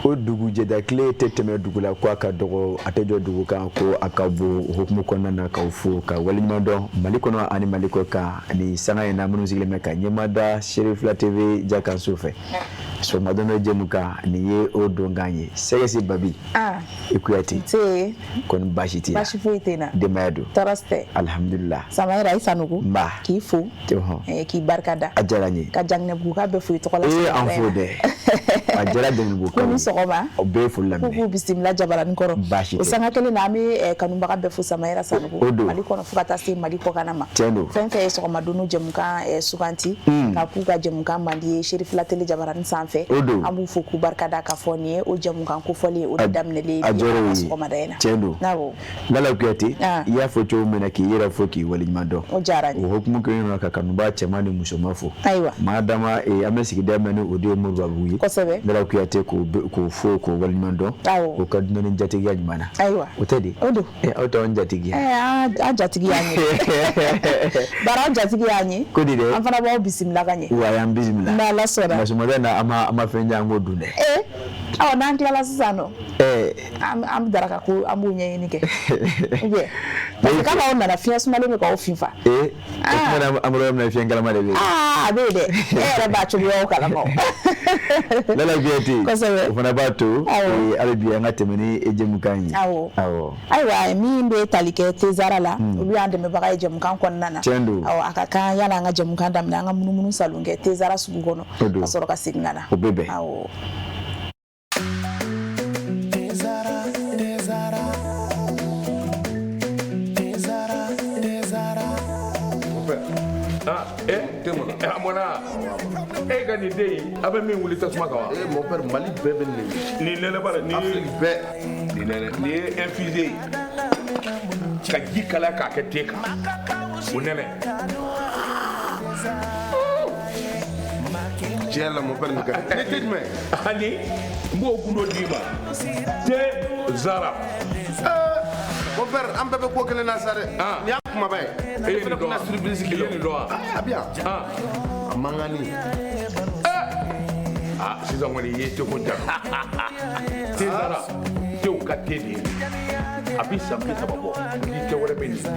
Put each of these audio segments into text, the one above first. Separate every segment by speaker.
Speaker 1: o dugu jɛda kile tɛ tɛmɛ dugu la ko a ka dɔgɔ a tɛ jɔ dugu kan ko a ka bon hukumu kɔnɔna na k'aw fo ka waliɲuman dɔn Mali kɔnɔ ani Mali kɔ kan ni sanga in na minnu sigilen bɛ ka ɲɛmada Serifila TV Jakanso fɛ sɔgɔmadɔn jɛmu kan nin ye o donkan ye Sɛgɛsi Babi i Kuyate kɔni baasi tɛ
Speaker 2: baasi foyi tɛ na
Speaker 1: denbaya don
Speaker 2: tɔɔrɔ tɛ
Speaker 1: alhamdulillah
Speaker 2: Samayira i Sanogo k'i fo k'i barikada
Speaker 1: a diyara n ye
Speaker 2: ka Janginɛbuguka bɛɛ fo i tɔgɔ la
Speaker 1: an fo dɛ a diyara Janginɛbuguka
Speaker 2: ko ni sɔgɔma
Speaker 1: o bɛɛ ye foli lamɛn
Speaker 2: k'u bisimila jabaranin kɔrɔ
Speaker 1: baasi tɛ
Speaker 2: o sanga kelen na an bɛ kanubaga bɛɛ fo Samayira Sanogo Mali kɔnɔ fo ka taa se Mali kɔkanna ma fɛn fɛn ye sɔgɔmadon jɛmukan suganti ka k'u ka jɛmukan mandi ye Serifila TV jabaranin sanfɛ an b'u fo k'u barikada ka fɔ nin ye o jɛmukan kofɔli ye o de daminɛlen
Speaker 1: a jɔrɔ ye
Speaker 2: sɔgɔmada in na
Speaker 1: tiɲɛ don Lala Kuyate i y'a fɔ cogo min na k'i yɛrɛ fo k'i waliɲuman dɔn
Speaker 2: o diyara n ye
Speaker 1: o hukumu kelen na ka kanuba cɛman ni musoman fo
Speaker 2: ayiwa
Speaker 1: maa dama an bɛ sigida min ni o de ye Moribabugu ye
Speaker 2: kosɛbɛ
Speaker 1: Lala Kuyate k'o fo k'o waliɲuman dɔn o ka dunan ni jatigiya ɲuman na
Speaker 2: ayiwa
Speaker 1: o tɛ di
Speaker 2: o don
Speaker 1: aw t'anw jatigiya
Speaker 2: a jatigi y'an ye bari aw jatigi y'an ye
Speaker 1: ko di dɛ
Speaker 2: an fana b'aw bisimila ka ɲɛ
Speaker 1: wa y'an bisimila
Speaker 2: n'Ala sɔnna
Speaker 1: masumada na an ma fɛn jan ko dun dɛ
Speaker 2: n'an tilala sisan nɔ an bɛ daraka ko an b'o ɲɛɲini kɛ parce que k'aw nana fiɲɛ sumalen bɛ k'aw finfa
Speaker 1: o kumana amadu bɛna fiɲɛ kalama de bɛ yen
Speaker 2: a bɛ yen dɛ e yɛrɛ b'a cogoyaw kalama
Speaker 1: Lala Kuyate
Speaker 2: kosɛbɛ
Speaker 1: o fana b'a to hali bi an ka tɛmɛ ni jɛmukan ye
Speaker 2: awɔ ayiwa min bɛ tali kɛ Tezara la olu y'an dɛmɛbaga ye jɛmukan kɔnɔna na
Speaker 1: tiɲɛ don
Speaker 2: a ka kan yanni an ka jɛmukan daminɛ an ka munumunu salon kɛ Tezara sugu kɔnɔ ka sɔrɔ ka segin ka na
Speaker 1: o bɛ bɛn
Speaker 2: awɔ
Speaker 3: Amona e ka ni den a bɛ min wuli tasuma kan wa
Speaker 4: mon père Mali bɛɛ bɛ
Speaker 3: ni nɛnɛ b'a la ni
Speaker 4: Afrique bɛɛ
Speaker 3: ni ye infusé ka ji kalaya k'a kɛ te kan o nɛnɛ
Speaker 4: tiɲɛ la mon père nin ka ne tɛ jumɛn
Speaker 3: ani n b'o gundo d'i ma Tezara
Speaker 4: mon père an bɛɛ bɛ ko kelen na sa dɛ nin y'a kumaba ye
Speaker 3: e ye nin dɔn wa i ye nin dɔn wa
Speaker 4: a bi yan a mangani
Speaker 3: sisan kɔni i ye teko ja Tezara tew ka te de ye a bi san 30 bɔ ni tɛ wɛrɛ bɛ nin den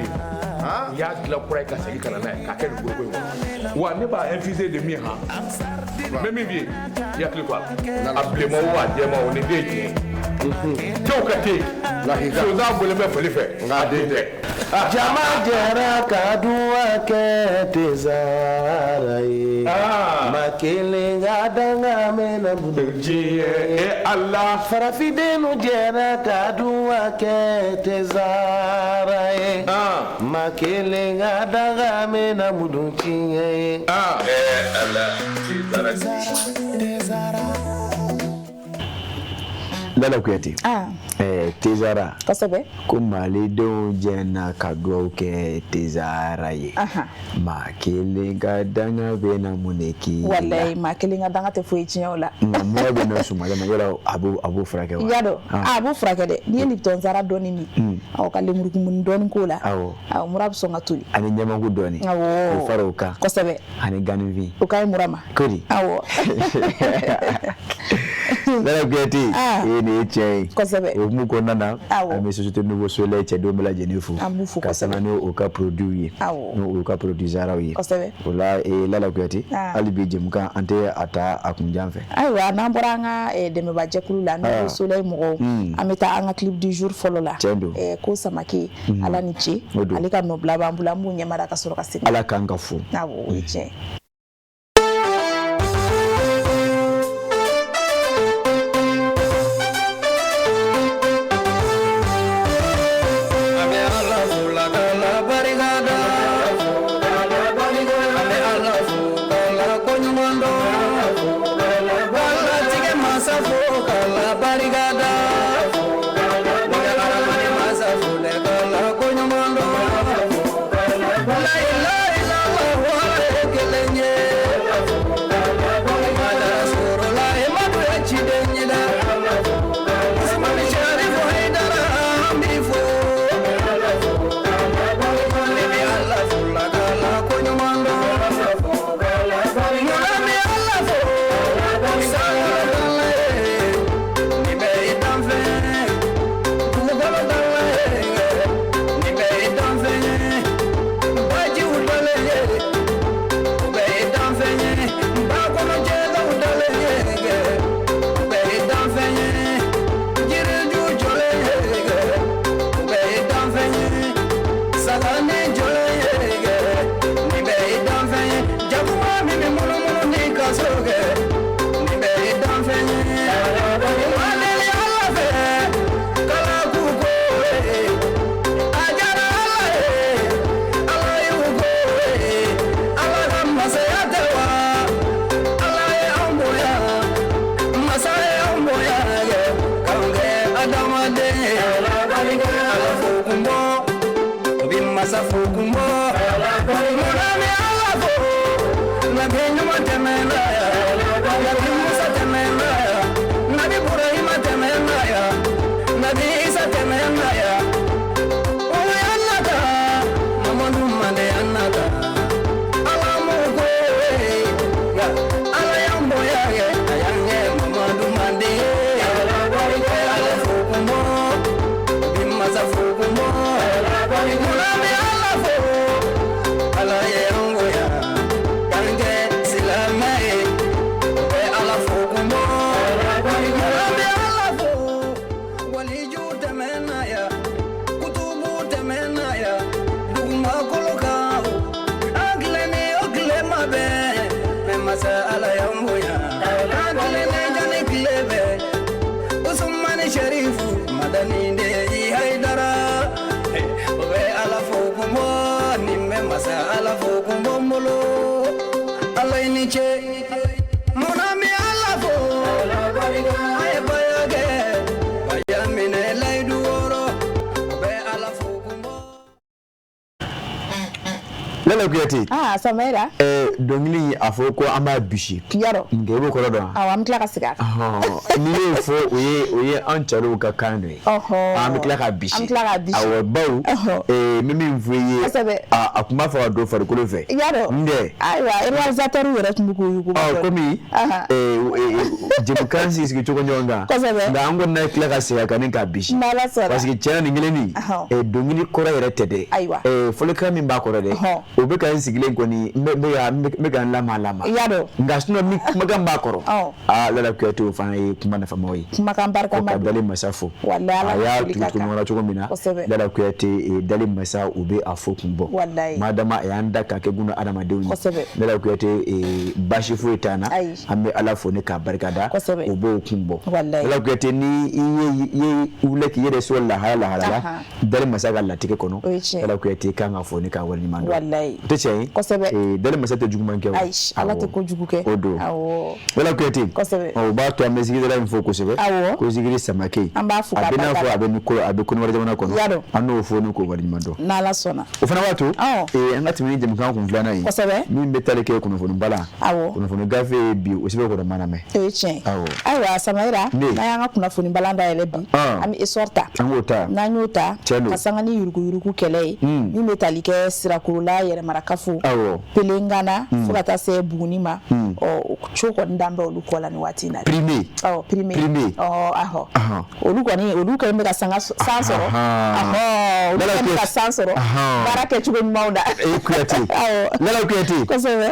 Speaker 3: u y'a dilan kura ye ka segin ka na n'a ye k'a kɛ nin goroko in kɔnɔ wa ne b'a infusé de min mɛ min bɛ yen i hakili to a la a bilenman o a jɛman o nin den ye tiɲɛ tew ka te sonsan bɔlen bɛ foli fɛ nka den tɛ
Speaker 5: jama jɛra ka duwa kɛ Tezara ye ma kelen ka danga mɛna
Speaker 3: diɲɛ e Ala
Speaker 5: farafindenu jɛra ka duwa kɛ Tezara ye ma kelen ka danga mɛna mudun tiɲɛ ye
Speaker 3: Ala
Speaker 1: Lala Kuyate Tezara
Speaker 2: kosɛbɛ
Speaker 1: ko malidenw jɛna ka duwawu kɛ Tezara ye maa kelen ka danga bɛna mun de k'i la
Speaker 2: walayi maa kelen ka danga tɛ foyi tiɲɛ o la
Speaker 1: nka mɔgɔ bɛ na sumaya ma yɔrɔ a b'o furakɛ wa
Speaker 2: y'a dɔn a b'o furakɛ dɛ n'i ye Lipton Zara dɔɔni min ka lemurukumuni dɔɔni k'o la mura bɛ sɔn ka toli
Speaker 1: ani ɲamaku dɔɔni o fara o kan
Speaker 2: kosɛbɛ
Speaker 1: ani ganifin
Speaker 2: o ka ɲi mura ma
Speaker 1: kodi
Speaker 2: awɔ
Speaker 1: Lala Kuyate nin ye tiɲɛ ye
Speaker 2: kosɛbɛ
Speaker 1: o hukumu kɔnɔna na an bɛ Société Nouveau Soleil cɛdenw bɛɛ lajɛlen fo ka sanga n'o ka produit ye n'o ka produit Zaraw ye o la Lala Kuyate hali bi jɛmukan an tɛ a ta a kunjan fɛ
Speaker 2: ayiwa n'an bɔra an ka dɛmɛbajɛkulu la Nouveau Soleil mɔgɔw an bɛ taa an ka clip du jour fɔlɔ la ko Samake Ala ni ce ale ka nɔbila b'an bolo an b'u ɲɛmada ka sɔrɔ ka segin
Speaker 1: Ala k'an ka fo
Speaker 2: awɔ o ye tiɲɛ
Speaker 5: la
Speaker 6: be me masala yamboya alale jani klebe usman sharifu madani de haidara we ala fokumo ni me masala fokumo molo alay ni che monami ala fo ay bayage bayamine laydu woro be ala fokumo
Speaker 1: Lala kuyati.
Speaker 2: Samira.
Speaker 1: Dongili afoko ama bishi.
Speaker 2: Yaro.
Speaker 1: Ngebo ko do.
Speaker 2: Am tla ka siga.
Speaker 1: Ni fo oye ancharo ka kanwe. Am tla ka bishi. Awo bawu. Mimi mvuye. Akuma fa do fa ko fe.
Speaker 2: Yaro.
Speaker 1: Nde.
Speaker 2: Aiwa, realizateur yere tumuko yuko.
Speaker 1: Komi. Jemukansi isiki choko nyonga. Da ngo na kla ka siga kaninka bishi. Parce que tiana ngile ni. Dongili kora yere tede. Fole kami mba kora de. Obeka nsigile ngoni mega lama yado ngasno mi magamba koro lala kwetu fana kumana famoi makambarka madali masafu wallahi ya tutumora chogomina lala kwetu dali masa ube afokumbo madama yanda kake guna adama deuni lala kwetu bashifu itana ame alafo ne ka barkada obo kumbo lala kwetu ni ye uleki yede so la hala dali masa ga latike kono lala kwetu kanga fo ne ka wani mando teche dale masate juguman ke
Speaker 2: aish ala te ko juguke
Speaker 1: awo wala kweti o ba to amezigi dala info ko sebe ko zigiri samake
Speaker 2: amba fuka
Speaker 1: abina fo abeni ko abekunu wala jamana kono anu fo ni ko wali mando
Speaker 2: na la sona
Speaker 1: ufana watu ngati mini jam kan ko mfulana yi mi mbetale ke kuno fo mbala kuno fo gafe bi o sebe ko da maname
Speaker 2: teche aiwa Samaira na yanga kuna fo mbala nda ele bi ami esorta na nyota kasanga ni yurugu kele mi metalike sirakurula yere marakafu pelengana fukata se bugunima choko ndambe olukola ni watina prime oluko ni oluko mbeka sanga sansoro oluko sansoro barake chugo maunda
Speaker 1: lala kuyati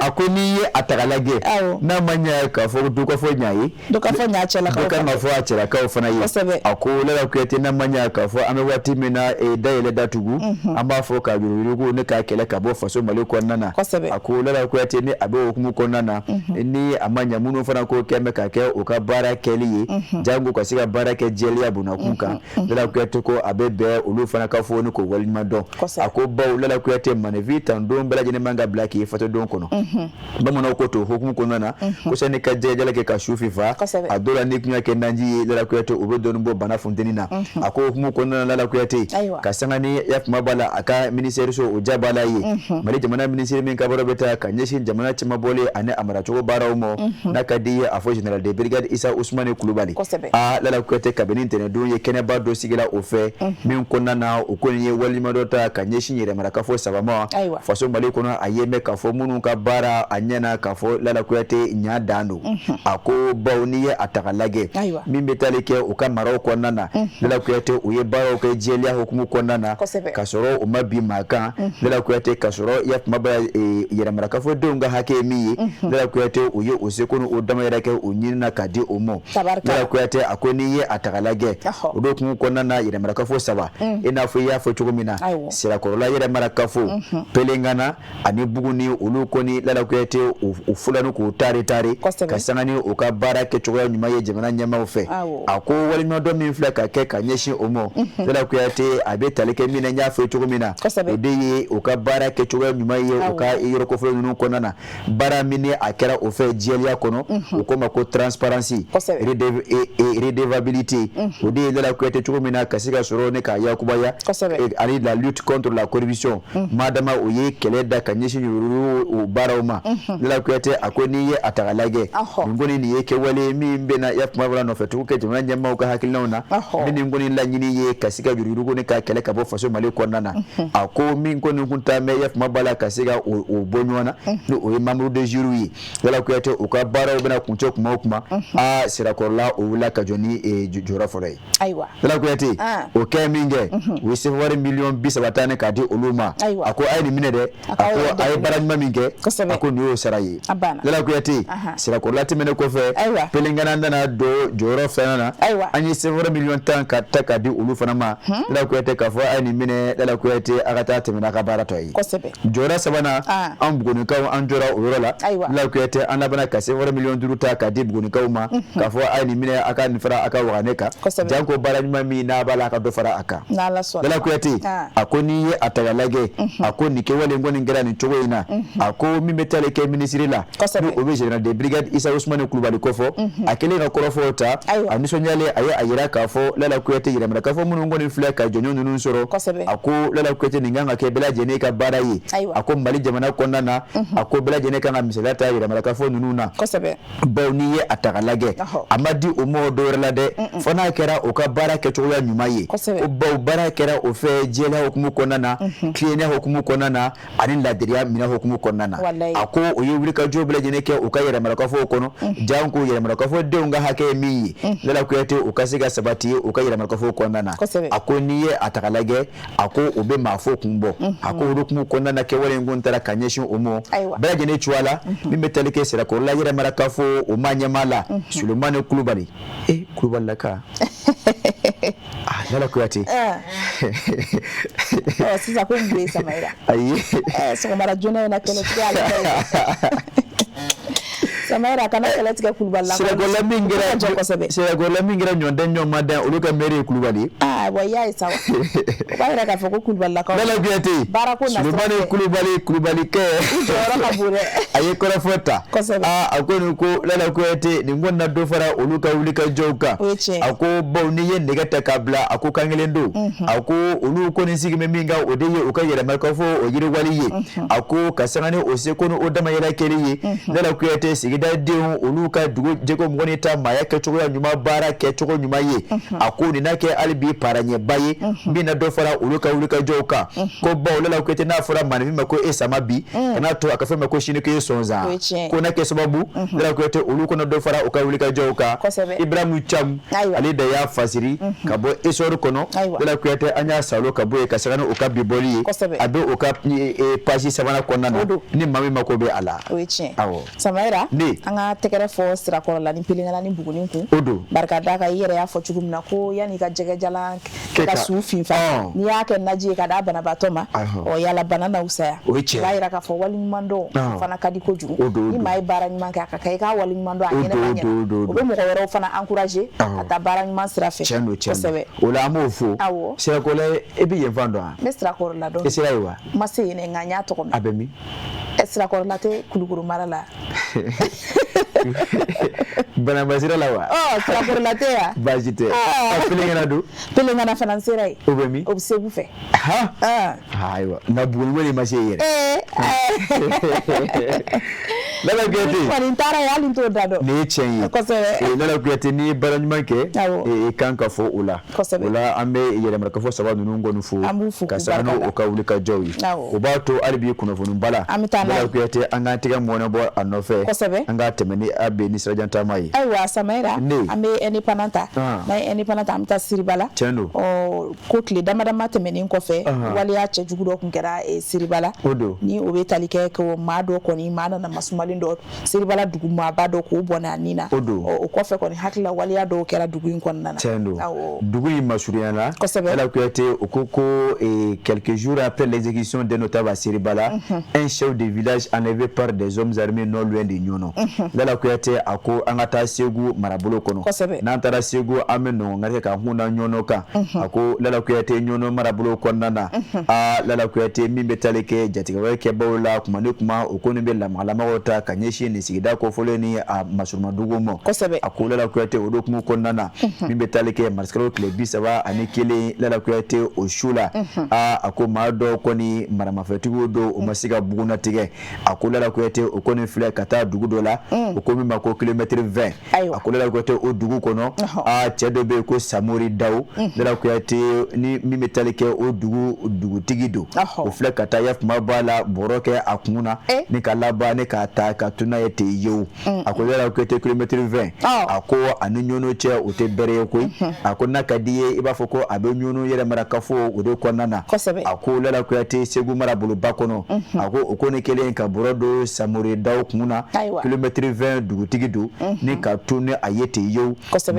Speaker 1: akoni ye atakalage na manya ka fo duko fo nyai
Speaker 2: duko fo nya chela ka
Speaker 1: duko ma fo achela ka fo na yi ako lala kuyati na manya ka fo ame watime na dayele datugu amba fo ka yurugo ne ka kele ka bo fo so maliko nana akula la ko yati ni abe okumu konana ni amanya munu fana ko keme ka ke o ka bara keli jangu ko siga bara ke jeli abuna kunka la ko yati ko abe be olu fana ka fo ni ko wali mado akoba la ko yati manevita ndo mbela jene manga black yi fato don kono bamona ko to hukumu konana ko sene ka jela ke ka shufi fa adola ni kunya ke nanji la ko yati obe don bo bana fontenina ako hukumu konana la ko yati ka sangani yakuma bala aka ministeri so ujabala yi mali jamana ministeri min kabaro beta kanyeshin jamana chima bole ane amara chogo bara umo nakadi afo general de brigade Isa Usmane Kulubali lala kwete kabinin tene dunye kene bado sigila ofe min konana okoni wali madota kanyeshin yere mara kafo sabama faso mali kono ayeme kafo munu ka bara anyana kafo lala kwete nya dando ako bawniye atakalage min betalike okamara konana lala kwete uye bara ko jelia hukumu konana kasoro umabi maka lala kwete kasoro ya mabaya yere mara kafo donga hake mi lala kwete uye osekono odama yere ke onyina kadi omo lala kwete akoni ye atakalage odokumu konana yere mara kafo saba ina fo ya fo chugumina sira korola yere mara kafo pelengana ani buguni olukoni lala kwete ufulanu ko tare kasangani oka bara ke chugwa nyuma ye jemana nyama ofe ako wali nodo mi fleka ke kanyeshi omo lala kwete abetaleke mina nya fo chugumina odeye oka bara ke chugwa nyuma ye oka yoroko fo nunu konana bara mini akera ofe jelia kono okoma ko transparency redevability odeye lala kwete chugumina kasika soro ne ka yakubaya ani la lutte contre la corruption madama oye keleda kanyeshi yuru barauma lala kwete akoni ye atakalage ngoni ni yeke wale mi mbena yakuma bala no fetu ke jema nyama uka hakilona mini ngoni la nyini ye kasika yuru ne ka kele ka bo faso male konana ako mi ngoni kunta me yakuma bala kasika o bonyona no oye mamru de juru lala kwete uka bara bena kuncho kuma sira korla o wula ka joni jora forai lala kwete o ke minge we se wari million 30 k'a di olu ma a ko a ye nin minɛ dɛ a ko a ye baara ɲuman min kɛ a ko nin y'o sara ye Lala Kuyate sirakɔrɔla tɛmɛnen kɔfɛ pelengana nana don jɔyɔrɔ filanan na an ye sɛbɛn million 10 ka ta k'a di olu fana ma Lala Kuyate k'a fɔ a ye nin minɛ Lala Kuyate a ka taa tɛmɛ n'a ka baara tɔ ye jɔyɔrɔ sabanan an Bugunikaw an jɔra o yɔrɔ la Lala Kuyate an labɛnna ka sɛbɛn million 5 ta k'a di Bugunikaw ma k'a fɔ a ye nin minɛ a ka nin fara a ka wagane kan janko baara ɲuman min n'a b'a la a ka dɔ fara a kan Lala Kuyate a ko n'i ye a ta ka lajɛ a ko nin kɛwale in kɔni kɛra nin cogo in na a ko min bɛ taale kɛ minisiri la ni o bɛ général de brigade Isa Usmane Kulubali kɔfɔ a kɛlen ka kɔrɔfɔ ta a nisɔndiyalen a ye a yira k'a fɔ Lala Kuyate yɛrɛmana k'a fɔ minnu kɔni filɛ ka jɔnjɔn ninnu sɔrɔ a ko Lala Kuyate nin kan ka kɛ bɛɛ lajɛlen ka baara ye a ko Mali jamana kɔnɔna na a ko bɛɛ lajɛlen kan ka misaliya ta yɛrɛmana k'a fɔ ninnu na bawo n'i ye a ta ka lajɛ a ma di o ma o dɔwɛrɛ la dɛ fo n'a kɛra o ka baara kɛcogoya ɲuman ye ko bawo baara kɛra o fɛ jɛlenya hukumu kɔnɔna na tilennenya hukumu kɔnɔna na ani ladiriya minɛ hukumu kɔnɔna na a ko o ye wulikajɔ bɛɛ lajɛlen kɛ u ka yɛrɛmarakafo kɔnɔ janko yɛrɛmarakafo denw ka hakɛ ye min ye Lala Kuyate u ka se ka sabati u ka yɛrɛmarakafo kɔnɔna na a ko n'i ye a ta ka lajɛ a ko o bɛ maa fo kun bɔ a ko o hukumu kɔnɔna na kɛwale in kun taara ka ɲɛsin o ma bɛɛ lajɛlen cogoya la min bɛ tali kɛ sirakɔrɔla yɛrɛmarakafo o ma ɲɛmaa la Sulemani Kulubali Kulubali la ka Lala Kuyate
Speaker 2: sisan ko n bɛ Samaira
Speaker 1: ayi
Speaker 2: sɔgɔmada joona in na kɛlɛtigɛ Samaira kana kɛlɛtigɛ Kulubali la
Speaker 1: sirakɔrɔla min kɛra ɲɔnden ɲɔgɔn ma dan olu ka mairie ye Kulubali
Speaker 2: wa i y'a ye sa o b'a yira k'a fɔ ko Kulubali lakaw
Speaker 1: Lala Kuyate
Speaker 2: baara ko na
Speaker 1: Sulemani Kulubali kɛ
Speaker 2: jɔyɔrɔ ka bon dɛ
Speaker 1: a ye kɔrɔfɔ ta a ko nin ko Lala Kuyate nin ko na dɔ fara olu ka wulikajɔw kan a ko bawo n'i ye nɛgɛ ta k'a bila a ko kan kelen don a ko olu ko nin sigi bɛ min kan o de ye u ka yɛrɛmakafo o yiriwali ye a ko ka sanga ni o seko ni o damayɛlɛ kɛli ye Lala Kuyate sigida denw olu ka dugu jɛko mɔgɔ ni ta maaya kɛcogoya ɲuman baara kɛcogo ɲuman ye a ko nin na kɛ hali bi paraɲɛba ye min na dɔ fara olu ka wulikajɔw kan ko bawo Lala Kuyate n'a fɔra maa min ma ko e sama bi kana to a ka fɛn ma ko sini ko e sɔnzan ko na kɛ sababu Lala Kuyate olu kɔnɔ dɔ fara u ka wulikajɔw kan Ibrahimu Camu ale da y'a fasiri ka bɔ histoire kɔnɔ Lala Kuyate an y'a salo ka bɔ yen ka saga ni o ka bibɔli ye a bɛ o ka page sabanan kɔnɔna na ni maa min ma ko bɛ a la
Speaker 2: o ye tiɲɛ Samaira an ka tɛgɛrɛ fɔ sirakɔrɔla ni pelengana ni Buguni kun barika da kan i yɛrɛ y'a fɔ cogo min na ko yanni ka jɛgɛjalan ka su finfa n'i y'a kɛ naji ye ka d'a banabaatɔ ma yala bana na fisaya o b'a yira k'a fɔ waliɲuman dɔn fana ka di kojugu ni maa ye baara ɲuman kɛ a ka kɛ i k'a waliɲuman dɔn a ɲɛnama ɲɛna o bɛ mɔgɔ wɛrɛw fana encourager ka taa baara ɲuman sira fɛ kosɛbɛ
Speaker 1: o la an b'o fo sirakɔrɔla e bɛ yen fan dɔn wa
Speaker 2: n bɛ sirakɔrɔla dɔn
Speaker 1: e sera yen wa
Speaker 2: ma se yen nka n y'a tɔgɔ mɛn
Speaker 1: a bɛ min
Speaker 2: sirakɔrɔla tɛ Kulukoro mara la
Speaker 1: Banabasira la wa
Speaker 2: sirakɔrɔla tɛ yan
Speaker 1: baasi tɛ pelengana don
Speaker 2: pelengana fana sera yen
Speaker 1: o bɛ min
Speaker 2: o bɛ Segu fɛ
Speaker 1: ayiwa nka Buguni wele ma se yɛrɛ Lala Kuyate
Speaker 2: kɔni taara yen hali n t'o da dɔn
Speaker 1: nin ye tiɲɛ ye kosɛbɛ Lala Kuyate n'i ye baara ɲuman kɛ i kan ka fɔ o la o la an bɛ yɛrɛmarakafo saba ninnu kɔni fo ka saga n'o ka wulikajɔw ye o b'a to hali bi kunnafoniba la Lala Kuyate an k'an tɛgɛ mɔnɛ bɔ a nɔfɛ an k'a tɛmɛ ni a bɛ ni sirajan taama ye
Speaker 2: ayiwa Samaira an bɛ indépendant ta n'an ye indépendant ta an bɛ taa Siriba la
Speaker 1: tiɲɛ don
Speaker 2: ko tile damadama tɛmɛnen kɔfɛ waleya cɛjugu dɔ tun kɛra Siriba la ni o bɛ tali kɛ ko maa dɔ kɔni maa nana masumalen dɔ Siriba la dugu maaba dɔ k'o bɔnɛ a nin na o kɔfɛ kɔni hakilila waleya dɔw kɛra dugu in kɔnɔna na
Speaker 1: tiɲɛ don dugu in masurunyana Lala Kuyate o ko quelques jours après l'exécution des notables à Siriba la un chef de village enlevé par des hommes armés non loin de Ɲɔnɔ Lala Kuyate a ko an ka taa Segu marabolo kɔnɔ n'an taara Segu an bɛ nɔngɔn kɛ ka kun da Ɲɔnɔ kan a ko Lala Kuyate Ɲɔnɔ marabolo kɔnɔna na Lala Kuyate min bɛ tali kɛ jatigɛwale kɛbaaw la kuma ni kuma o ko nin bɛ lamagalamaw ta ka ɲɛsin nin sigida kɔfɔlen ni a masurumadugu ma a ko Lala Kuyate o dokumu kɔnɔna na min bɛ tali kɛ marisikalo tile 31 Lala Kuyate o su la a ko maa dɔw kɔni maramafɛtigiw don o ma se ka bugun natigɛ a ko Lala Kuyate o kɔni filɛ ka taa dugu dɔ la o ko min ma ko kilomètre 20 a ko Lala Kuyate o dugu kɔnɔ cɛ dɔ bɛ yen ko Samori Dawu Lala Kuyate ni min bɛ tali kɛ o dugutigi don o filɛ ka taa yafuma bɔ a la bɔrɔ kɛ a kun na ni ka laban ni k'a ta ta ka tuna ye te yew akola la kuyate kilomètre 20 ako anu nyono che o te bere ko akona kadiye iba foko abe nyono yere mara kafo o de konana ako la kuyate segu mara bulu bakono ako okone kele ka borodo samure daw kumuna kilomètre 20 dugutigi do ni ka tuna ayete yew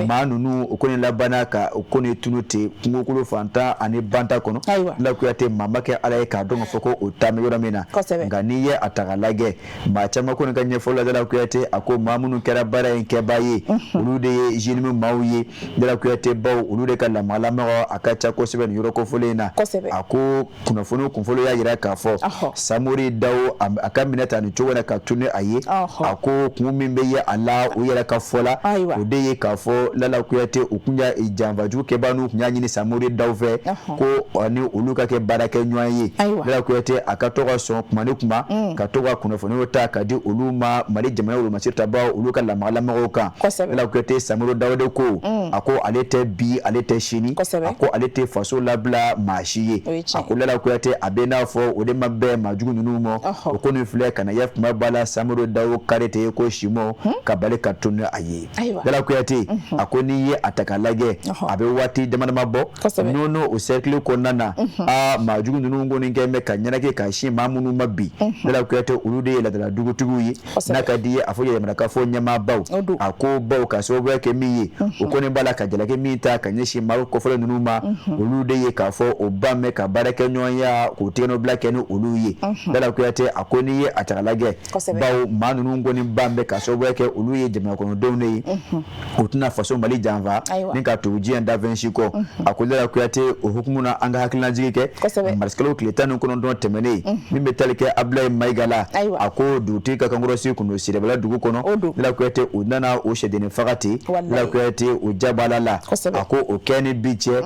Speaker 1: manunu okone labana ka okone tunute ngukulu fanta ani banta kono la kuyate mamake ala ka donga foko utame yora mena nganiye atagalage ma chama kono ganye fola la kuyate ako mamunu kera bara en kebaye ulude jinimi mawye la kuyate baw ulude kala malama akacha ko seben yoro ko folena ako kuna fono kunfolo ya yira ka fo samuri daw akaminata ni chona ka tune aye ako kumimbe ya ala o yira ka fola odeye ka fo la kuyate ukunya ijamba ju ke banu kunyanyi ni samuri daw ve ko ani uluka ke barake nyoye la kuyate akatoka so kumane kuma katoka kuna fono ta kadi uluma mari jamana uluma sirta ba uluka la malama oka la kuyate samuri daw de ko ako alete bi alete shini ako alete faso labla mashiye ako la kuyate abena fo ode mabbe majugu nunumo ko ni fle kana yef mabala samuri daw karete ko shimo kabale katune aye la kuyate ako ni ye atakalage abe wati jamana mabo nono o cercle ko nana majugu nunungo ni ngeme kanyana ke kashi mamunu mabbi la kuyate ulude la dala dugu tuguyi nakadiye afoye ya maraka fo nyama baw ako baw ka so ke miyi ukone bala ka jala ke mita kanyeshi maru ko fo nunuma ulude ye ka fo obame ka barake nyonya ko teno black enu uluye la kuyate akoni ye atalage baw manunungo ni bambe ka so ke uluye jema ko downe utuna faso mali janva ninka tuji anda venshiko akolela kuyate hukumuna anga hakilina jike marskalo kletanu kono don temene mimbe talike abla maigala ako dutika kangorosi kuno sirebala dugu kono la kuyate unana o shedene fagati la kuyate ujabala la ako okeni biche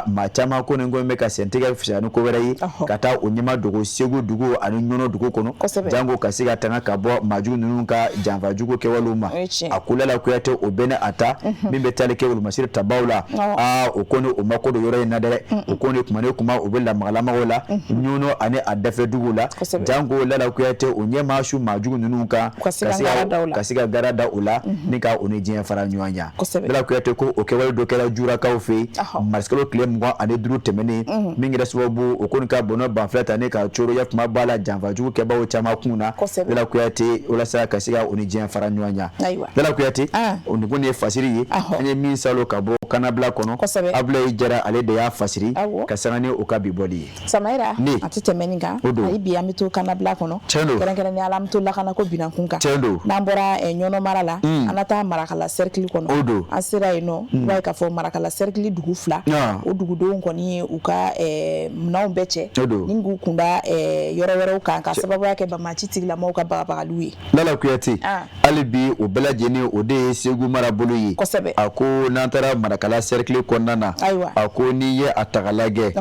Speaker 1: machama kono ngombe ka sentega fishanu ko werayi kata unyima dugu segu dugu anu nyono dugu kono jango kasiga tanga kabo majugu nununka janva jugu ke waluma akolela kuyate obena ata mimbe talike uluma sir tabawla okone umakodo yore nadere okone kumane kuma obella magalama wala nyono ane adafe dugula jango lala kuyate onyema shu majugu nununka kasiga garada ula nika onejien fara nywanya lala kuyate ko okewal dokela jura ka ofe marskalo klem ngwa ane duru temene mingira subu okone ka bono banflata ne ka choro ya kuma bala janva jugu ke bawo chama kuna lala kuyate ula sa kasiga onejien fara nywanya lala kuyate onigone fasiri anye min salo kabo kana bla kono abla ijara ale de ya fasiri kasangane okabiboli
Speaker 2: samaira atete meninga aibi amito kana bla kono kera ni alamto la kana ko binankunka nambora nyono marala anata marakala cercle kono asira ino wai ka fo marakala cercle dugu fla o dugu do ngoni uka mnaombeche ningu kunda yoro ka sababu yake ba machiti la moka baba lui
Speaker 1: lala kuyati alibi obela jeni ode segu marabulu yi ako nantara marakala cercle konana ako ni ye atagalage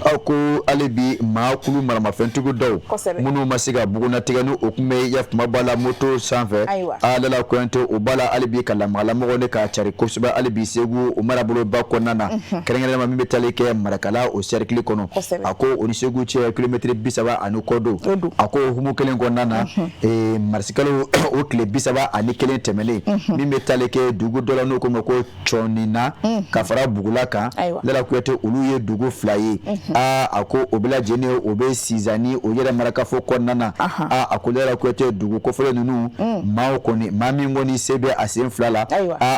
Speaker 1: ako alibi maakulu marama fentugo daw munu masiga buguna tiganu okume yaf mabala moto sanfe alala kwento obala alibi kala malama wone ka chari kosuba alibi segu umarabulu ba konana kerengere ma mimbe talike marakala o cercle kono ako oni segu che kilometre bisaba anu kodo ako humu kelen konana marsikalo o kle bisaba ani kelen temele mimbe talike dugu dola no ko ko chonina kafara bugulaka lala kuyate uluye dugu flaye ako obela jene obe sizani oyera maraka fo konnana akolera kuyate dugu ko fole nunu mawo koni mami ngoni sebe asen flala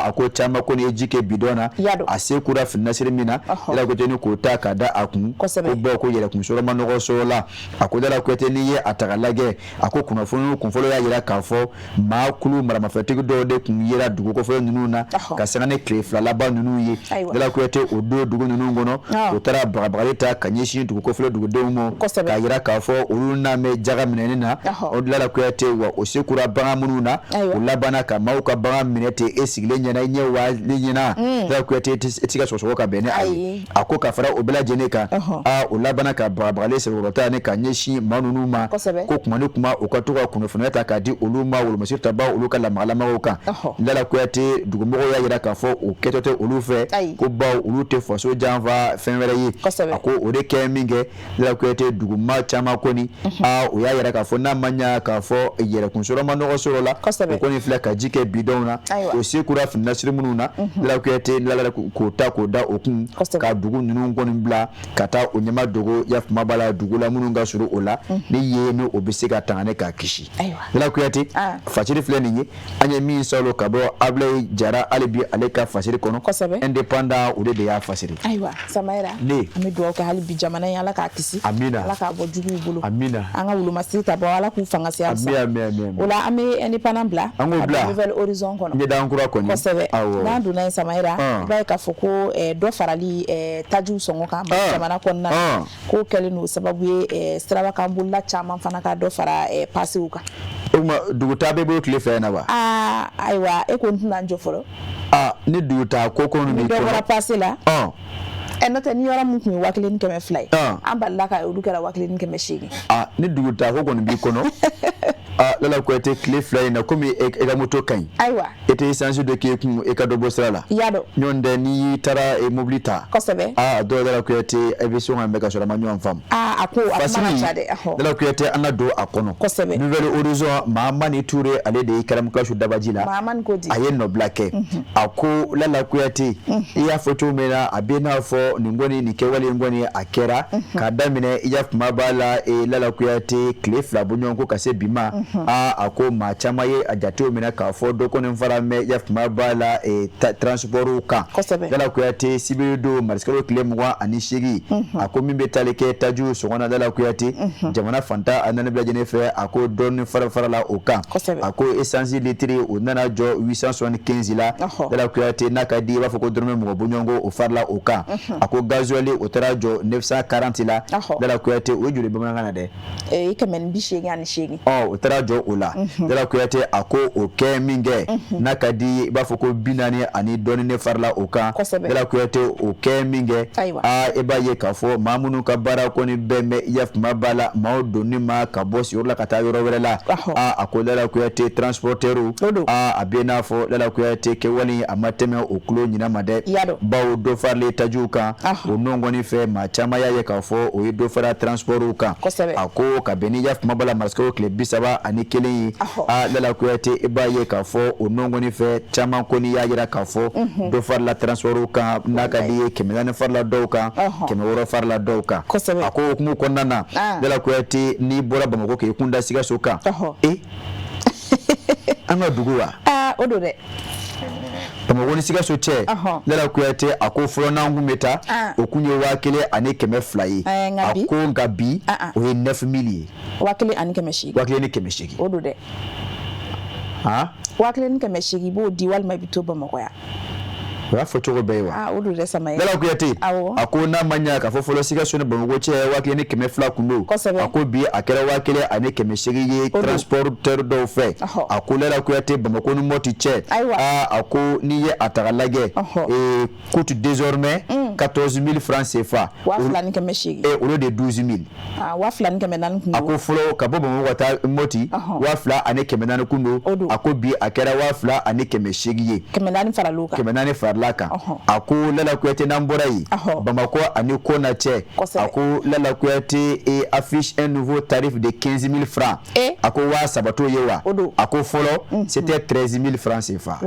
Speaker 1: ako chama koni ejike bidona ase kura finasire mina lala kuyate ni ko taka da akun ko bo ko yera kun soro manogo sola akolera kuyate ni ye atagalage ako kuna funu kun folo ya yera kafo makulu marama fatigu do de kun yera dugu ko fole nunu na kasangane kle flala ba nunu ye dala kuyate odo dugu nunu ngono utara bagabalita kanyeshi dugu ko fole dugu deumo ka yera kafo uruna me jaga minenina odala kuyate wa osekura banga mununa ulabana ka mauka banga minete esigle nyana nyewa linyina dala kuyate etika soso ka bene ai akoka fara obela jeneka ulabana ka bagabalese urota ne kanyeshi manunuma ko kumane kuma okatoka kunofuneta ka di uluma ulumashirta ba uluka la malama oka dala kuyate dugu mogo ya yera kafo uketote kɛ olu fɛ ko baw olu tɛ faso janfa fɛn wɛrɛ ye a ko o de kɛ min kɛ Lala Kuyate duguma caman kɔni o y'a yɛrɛ k'a fɔ n'a ma ɲa k'a fɔ yɛrɛkun sɔrɔ ma nɔgɔ sɔrɔ la o kɔni filɛ ka ji kɛ bidɔnw na o sekura finasiri minnu na Lala Kuyate Lala k'o ta k'o da o kun ka dugu ninnu kɔni bila ka taa o ɲɛma dogo yafuma b'a la dugu la minnu ka surun o la ni ye ni o bɛ se ka tanga ne k'a kisi Lala Kuyate fasiri filɛ nin ye an ye min sɔrɔ ka bɔ Ablaye Jara hali bi ale ka fasiri kɔnɔ indépendant o de y'a fasiri
Speaker 2: ayiwa Samayira an bɛ dugawu kɛ hali bi jamana in Ala k'a kisi
Speaker 1: amina
Speaker 2: Ala k'a bɔ juguw bolo
Speaker 1: amina
Speaker 2: an ka wulumasiri ta bɔ Ala k'u fanga se halisa o la an bɛ indépendant bila
Speaker 1: an k'o bila
Speaker 2: Nouvelle Horizon kɔnɔ
Speaker 1: ɲɛdan kura kɔni
Speaker 2: kosɛbɛ n'an donna yen Samayira i b'a ye k'a fɔ ko dɔ farali tajiw sɔngɔ kan jamana kɔnɔna ko kɛlen don sababu ye siraba kan bolila caman fana ka dɔ fara pasew kan
Speaker 1: o kuma dugutaa bɛ bolo tile fɛ na wa
Speaker 2: ayiwa e ko n tɛna n jɔ fɔlɔ
Speaker 1: ni dugutaa ko kɔnɔ
Speaker 2: ni dɔ bɔra pase la n'o tɛ ni yɔrɔ min tun ye 1,200 ye an balila ka olu kɛra 1,800
Speaker 1: ni dugutaa ko kɔni b'i kɔnɔ Lala Kuyate tile fila in na komi e ka moto ka ɲi
Speaker 2: ayiwa
Speaker 1: e tɛ essence dɔ k'e kun e ka dɔ bɔ sira la
Speaker 2: i y'a dɔn
Speaker 1: ɲɔn tɛ n'i taara mobili ta
Speaker 2: kosɛbɛ
Speaker 1: dɔw Lala Kuyate e bɛ sɔn ka mɛn ka sɔrɔ a ma ɲɔgɔn faamu
Speaker 2: a ko a kuma ka ca dɛ
Speaker 1: Lala Kuyate an ka don a kɔnɔ
Speaker 2: kosɛbɛ
Speaker 1: Nouvelle Horizon Mahamani Ture ale de ye Karamukasu Dabaji la
Speaker 2: Mahamani ko di
Speaker 1: a ye nɔbila kɛ a ko Lala Kuyate i y'a fɔ cogo min na a bɛ n'a fɔ nin kɔni nin kɛwale in kɔni a kɛra k'a daminɛ i yafuma b'a la Lala Kuyate tile fila bɔ ɲɔgɔn ko ka se bi ma a ko maa caman ye a jatew minɛ k'a fɔ dɔ kɔni fara mɛn yafuma b'a la transportw kan Lala Kuyate sibiri don marisikalo tile 28 a ko min bɛ tali kɛ tajiw sɔgɔna Lala Kuyate jamana fanta a nana bɛɛ lajɛlen fɛ a ko dɔɔni fara la o kan a ko essence litiri o nana jɔ 875 la Lala Kuyate n'a ka di i b'a fɔ ko dɔrɔmɛ mɔgɔ bɔɲɔgɔnko o farala o kan a ko gasoil o taara jɔ 940 la Lala Kuyate o ye joli bamanankan na dɛ
Speaker 2: i 188
Speaker 1: o taara jɔ o la Lala Kuyate a ko o kɛ min kɛ n'a ka di i b'a fɔ ko 40 ani dɔɔni ne farala o kan Lala Kuyate o kɛ min kɛ i b'a ye k'a fɔ maa minnu ka baara kɔni bɛɛ mɛn yafuma b'a la maaw donni ma ka bɔ siyɔrɔ la ka taa yɔrɔ wɛrɛ la a ko Lala Kuyate transporteurs a bɛ n'a fɔ Lala Kuyate kɛwale a ma tɛmɛ o kulo ɲinɛ ma dɛ bawo dɔ faralen tajiw kan o nɔ kɔni fɛ maa caman y'a ye k'a fɔ o ye dɔ fara transportw kan a ko ka bɛn ni yafuma b'a la marisikalo tile 31 ye Lala Kuyate i b'a ye k'a fɔ o nɔ kɔni fɛ caman kɔni y'a jira k'a fɔ dɔ farala transportw kan n'a ka di ye 400 farala dɔw kan 600 farala dɔw kan a ko hukumu kɔnɔna na Lala Kuyate n'i bɔra Bamakɔ k'i kun da Sikaso kan an ka dugu wa
Speaker 2: o don dɛ
Speaker 1: Bamakɔ ni Sikaso cɛ Lala Kuyate a ko fɔlɔ n'an kun bɛ taa o kun ye 1,200 ye a ko nka bi o ye 9,000 ye
Speaker 2: 1,800
Speaker 1: 1,800
Speaker 2: o don dɛ 1,800 i b'o di walima i bɛ to Bamakɔ yan
Speaker 1: o y'a fɔ cogo bɛɛ ye wa
Speaker 2: o don dɛ Samayira
Speaker 1: Lala Kuyate a ko n'a ma ɲa k'a fɔ fɔlɔ Sikaso ni Bamakɔ cɛ 1,200 kun don a ko bi a kɛra 1,800 ye transporteur dɔw fɛ a ko Lala Kuyate Bamakɔ ni Mɔti cɛ a ko n'i ye a ta k'a lajɛ coûte désormais 14,000 francs CFA olu de 12,000 a ko fɔlɔ ka bɔ Bamakɔ ka taa Mɔti 2,400 kun don a ko bi a kɛra 2,800 ye 400 farala kan a ko Lala Kuyate n'an bɔra yen Bamakɔ ani Kona cɛ a ko Lala Kuyate affiche un nouveau tarif de 15,000 francs a ko 3,000 t'o ye wa a ko fɔlɔ c'était 13,000 francs CFA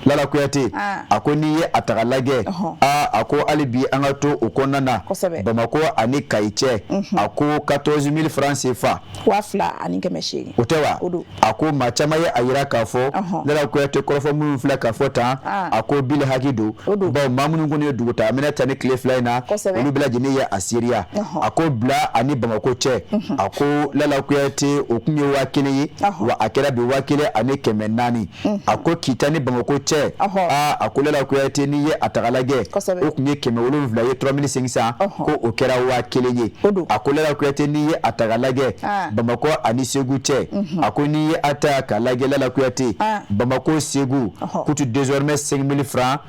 Speaker 1: Lala Kuyate a ko n'i ye a ta k'a lajɛ a ko hali bi an ka to o kɔnɔna na Bamakɔ ani Kayi cɛ a ko 14,000 francs CFA
Speaker 2: o tɛ
Speaker 1: wa a ko maa caman ye a jira k'a fɔ Lala Kuyate kɔrɔfɔ minnu filɛ k'a fɔ tan a ko bili haki don bawo maa minnu kɔni ye dugu ta a minɛ ta ni tile fila in na olu bɛɛ lajɛlen ye a seeriya a ko bila ani Bamakɔ cɛ a ko Lala Kuyate o kun ye 1,000 ye wa a kɛra bi 1,400 a ko Kita ni Bamakɔ cɛ a ko Lala Kuyate n'i ye a ta k'a lajɛ o ko kun ye 700 ye 3500 ko o kɛra 1000 ye a ko Lala Kuyate ni ye a ta ka lajɛ Bamako ani Segu cɛ a ko ni ye a ta ka lajɛ Lala Kuyate Bamako Segu coûte désormais 5000 francs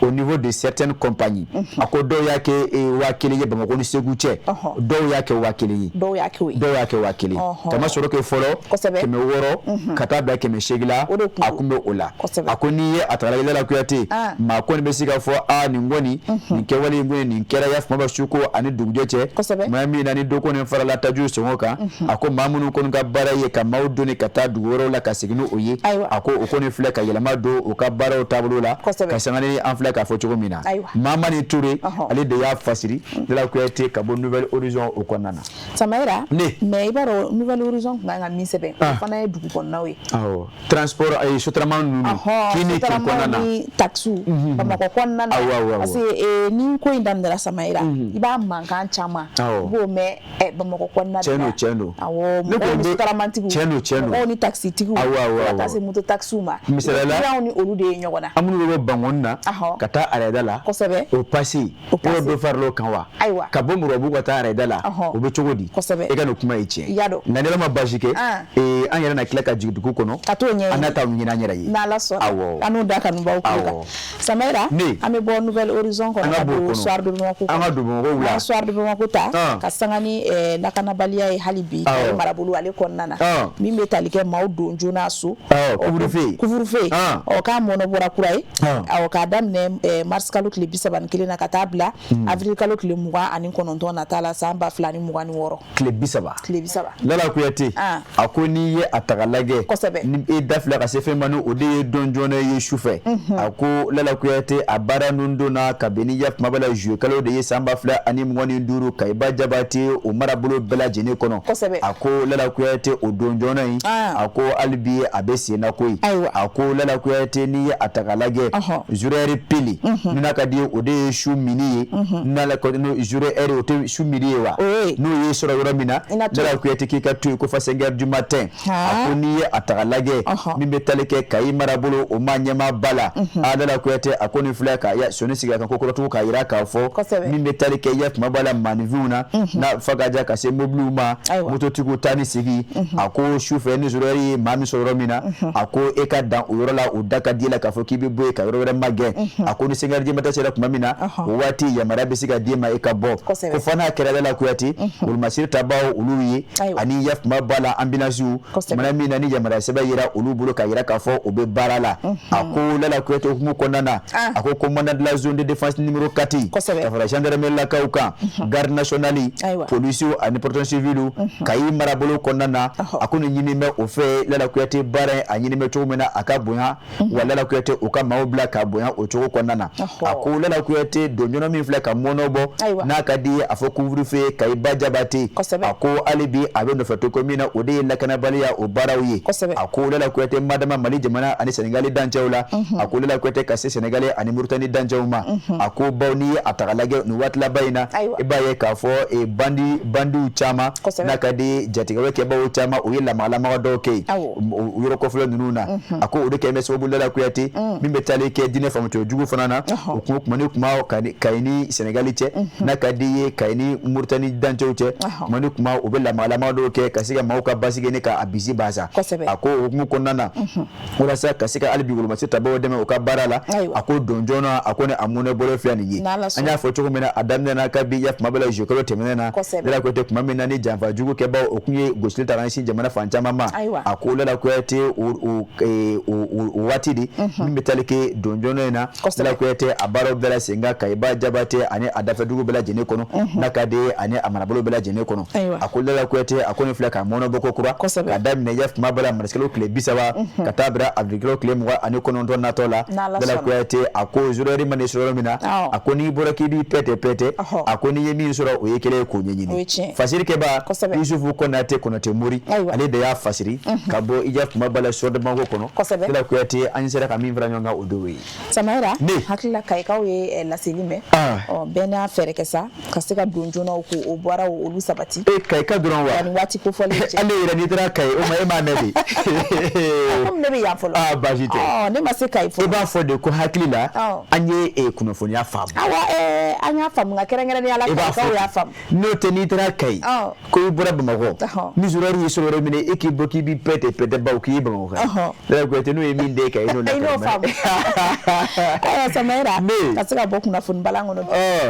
Speaker 1: au niveau de certaines compagnies a ko dɔw y'a kɛ 1000 ye Bamako ni Segu cɛ dɔw y'a kɛ 1000 ye dɔw y'a kɛ 1000 kama sɔrɔ kɛ fɔlɔ 600 ka taa bila 800 la a kun bɛ o la a ko ni ye a ta ka lajɛ Lala Kuyate maa kɔni bɛ se ka fɔ nin kɔni nin kɛwale in kɔni nin kɛra ya Fumaba Suko ani dugujɛ cɛ maa min na ni dɔ kɔni farala Taju sɔngɔ kan a ko maa minnu kɔni ka baara ye ka maaw donni ka taa dugu wɛrɛw la ka segin n'o ye a ko o kɔni filɛ ka yɛlɛma don o ka baaraw taabolo la ka sanga ni an filɛ k'a fɔ cogo min na Mamani Touré ale de y'a fasiri Lala Kuyate ka bɔ Nouvelle Horizon o kɔnɔna na
Speaker 2: Samaïra mais i b'a dɔn Nouvelle Horizon kun kan ka min sɛbɛn o fana ye dugu kɔnɔnaw ye
Speaker 1: transport sotarama ninnu kini kɔnɔna na
Speaker 2: taxi Bamakɔ kɔnɔna na parce que ni ko in daminɛra Samaïra i b'a mankan caman i b'o mɛn Bamakɔ kɔnɔna de la
Speaker 1: tiɲɛ don
Speaker 2: mɔgɔw ni sotaramatigiw mɔgɔw ni taxitigiw ka taa se moto taxiw ma clients ni olu de ye ɲɔgɔn na
Speaker 1: an minnu bɛ bɔ Bangɔni na ka taa arrêt la o passé o dɔ far'o kan wa ka bɔ Murabu ka taa arrêt la o bɛ cogo di e ka nin kuma ye tiɲɛ nka ne ma basi kɛ an yɛrɛ na tila ka jigin dugu kɔnɔ
Speaker 2: ka t'o ɲɛɲini
Speaker 1: an na taa ɲini an yɛrɛ ye
Speaker 2: n'Ala sɔnna an n'u da kanubaw kulo kan Samaïra an bɛ bɔ Nouvelle Horizon kɔnɔ ka don Soir de Bamako
Speaker 1: an ka don Bamako wula
Speaker 2: Soir de Bamako ta ka sanga ni lakanabaliya ye hali bi marabolo ale kɔnɔna na min bɛ tali kɛ maaw don joona so couvre-feu k'a mɔnɔ bɔra kura ye k'a daminɛ mars kalo tile 31 na ka taa bila avril kalo tile 29 nata la san 2026 tile 30
Speaker 1: Lala Kuyate a ko n'i ye a ta ka lajɛ ni e da filɛ ka se fɛn ma ni o de ye don joona ye sufɛ a ko Lala Kuyate a baara ninnu donna ka bɛn ni ya kumaba la juillet kalo de ye san 2025 Kayiba Jabate o marabolo bɛɛ lajɛlen kɔnɔ a ko Lala Kuyate o don joona in a ko hali bi a bɛ sen na koyi a ko Lala Kuyate n'i ye a ta ka lajɛ Zurɛri Pili ni n'a ka di o de ye su mini ye n'ala ko Zurɛri o tɛ su mini ye wa n'o ye sɔrɔ yɔrɔ min na Lala Kuyate k'i ka to yen ko fo 5 heures du matin a ko n'i ye a ta ka lajɛ min bɛ tali kɛ Kayi marabolo o ma ɲɛma ba la Lala Kuyate a ko nin filɛ ka sɔnni sigi a kan ko kɔrɔtugu k'a jira k'a fɔ min bɛ tali kɛ ya kumaba la maanifinw na n'a fa ka ja ka se mobiliw ma mototigiw taa ni sigi a ko sufɛ ni Zurɛri ye maa min sɔrɔ yɔrɔ min na a ko e ka dan o yɔrɔ la o da ka di la k'a fɔ k'i bɛ bɔ yen ka yɔrɔ wɛrɛ magɛn a ko ni 5 heures du matin sera tuma min na o waati yamaruya bɛ se ka d'i ma e ka bɔ ko fɔ n'a kɛra Lala Kuyate wolomasiri tabaw olu ye ani ya kumaba la ambulances jamana min na ni yamaruya sɛbɛn yira olu bolo ka yira k'a fɔ o bɛ baara la a ko Lala Kuyate hukumu kɔnɔna na a ko commandant de la zone de défense numéro 4 ka fara gendarmerie lakaw kan garde nationale policiers ani protection civile Kayi marabolo kɔnɔna na a ko nin ɲini bɛ o fɛ Lala Kuyate baara a ɲini bɛ cogo min na a ka bonya wa Lala Kuyate o ka maaw bila ka bonya o cogo kɔnɔna na a ko Lala Kuyate don joona min filɛ ka mɔnɔ bɔ n'a ka di a fɔ couvre-feu Kayiba Jabate a ko hali bi a bɛ nɔfɛ to ko min na o de ye lakanabaliya o baaraw ye a ko Lala Kuyate madama Mali jamana ani Senegal dancɛw la a ko Lala Kuyate ka se Senegal ani Mauritanie dancɛw ma a ko baw ni a ta ka lajɛ nin waati laban in na i b'a ye k'a fɔ bandiw caman n'a ka di jatigɛwale kɛbaaw caman o ye lamaga dɔw kɛ o yɔrɔ kɔfɛla ninnu na a ko o de kɛ bɛ sababu Lala Kuyate min bɛ taali kɛ diinɛ faamucogo jugu fana na o kuma ni kuma Kayi ni Senegal cɛ n'a ka di ye Kayi ni Mauritanie dancɛw cɛ kuma ni kuma o bɛ lamaga dɔw kɛ ka se ka maaw ka basigi ni k'a bisi basa a ko o hukumu kɔnɔna na walasa ka se ka hali bi wolomasiri tabaw dɛmɛ o ka baara la a ko don joona a ko ni a mɔnɛ bolo filɛ nin ye an y'a fɔ cogo min na a daminɛ na ka bi ya kumaba la juillet kalo tɛmɛnen na Lala Kuyate kuma min na ni janfa jugu kɛbaaw o kun ye gosili ta ka ɲɛsin jamana fan caman ma a ko Lala Kuyate o waati de min bɛ tali kɛ don joona in na Lala Kuyate a baaraw bɛɛ la sen kan Kayiba Jabate ani a dafɛdugu bɛɛ lajɛlen kɔnɔ n'a ka di ani a marabolo bɛɛ lajɛlen kɔnɔ a ko Lala Kuyate a ko nin filɛ ka mɔnɔ bɔ ko kura ka daminɛ ya kumaba la marisikalo tile 30 ka taa bila avril kalo tile 29 natɔ la Lala Kuyate a ko Zurɛri ma ni sɔrɔ min na a ko n'i bɔra k'i b'i pɛtɛ a ko n'i ye min sɔrɔ o ye kelen ye k'o ɲɛɲini fasirikɛba Yusufu Konate Mori ale de y'a fasiri ka bɔ i ja kumaba la Soir de Bamako kɔnɔ Lala Kuyate an sera ka min fara ɲɔgɔn kan o don ye
Speaker 2: Samaïra hakili la Kayikaw ye laseli mɛn bɛɛ n'a fɛɛrɛ kɛ sa ka se ka don joona ko o baaraw olu sabati
Speaker 1: Kayika dɔrɔn wa
Speaker 2: ni waati kofɔlen cɛ
Speaker 1: ale yɛrɛ n'i taara Kayi o ma e m'a mɛn de
Speaker 2: komi ne bɛ yan fɔlɔ
Speaker 1: baasi tɛ
Speaker 2: ne ma se Kayi fɔlɔ
Speaker 1: i b'a fɔ de ko hakili la an ye kunnafoniya faamu
Speaker 2: awa an y'a faamu nka kɛrɛnkɛrɛnnenya la kaw y'a faamu
Speaker 1: n'o tɛ n'i taara Kayi ko i bɔra Bamakɔ misirɔri y'i sɔrɔ yɔrɔ min e k'i bɔ k'i b'i pɛtɛ baw k'i ye Bamakɔ kan Lala Kuyate n'o ye min den Kayi n'o
Speaker 2: faamu Samaira ka se ka bɔ kunnafoni balan kɔnɔ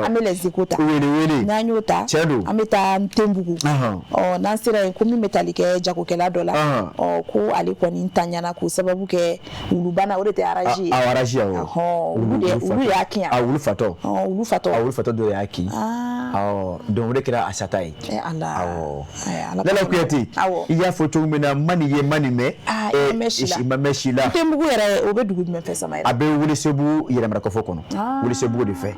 Speaker 2: an bɛ les échos ta
Speaker 1: wele
Speaker 2: n'an y'o ta an bɛ taa Ntenbugu n'an sera yen ko min bɛ tali kɛ jagokɛla dɔ la ko ale kɔni ntanyana k'o sababu kɛ wulubana o de tɛ arazi ye
Speaker 1: arazi
Speaker 2: olu y'a kin yan
Speaker 1: wulu fatɔ
Speaker 2: wulu
Speaker 1: fatɔ dɔ y'a kin donc o de kɛra Asata ye Lala Kuyate i y'a fɔ cogo min na mani ye mani mɛn i ma mɛn si la
Speaker 2: Ntenbugu yɛrɛ o bɛ dugu jumɛn fɛ Samaira
Speaker 1: a bɛ Welesebugu yɛrɛmarakafo kɔnɔ Welesebugu de fɛ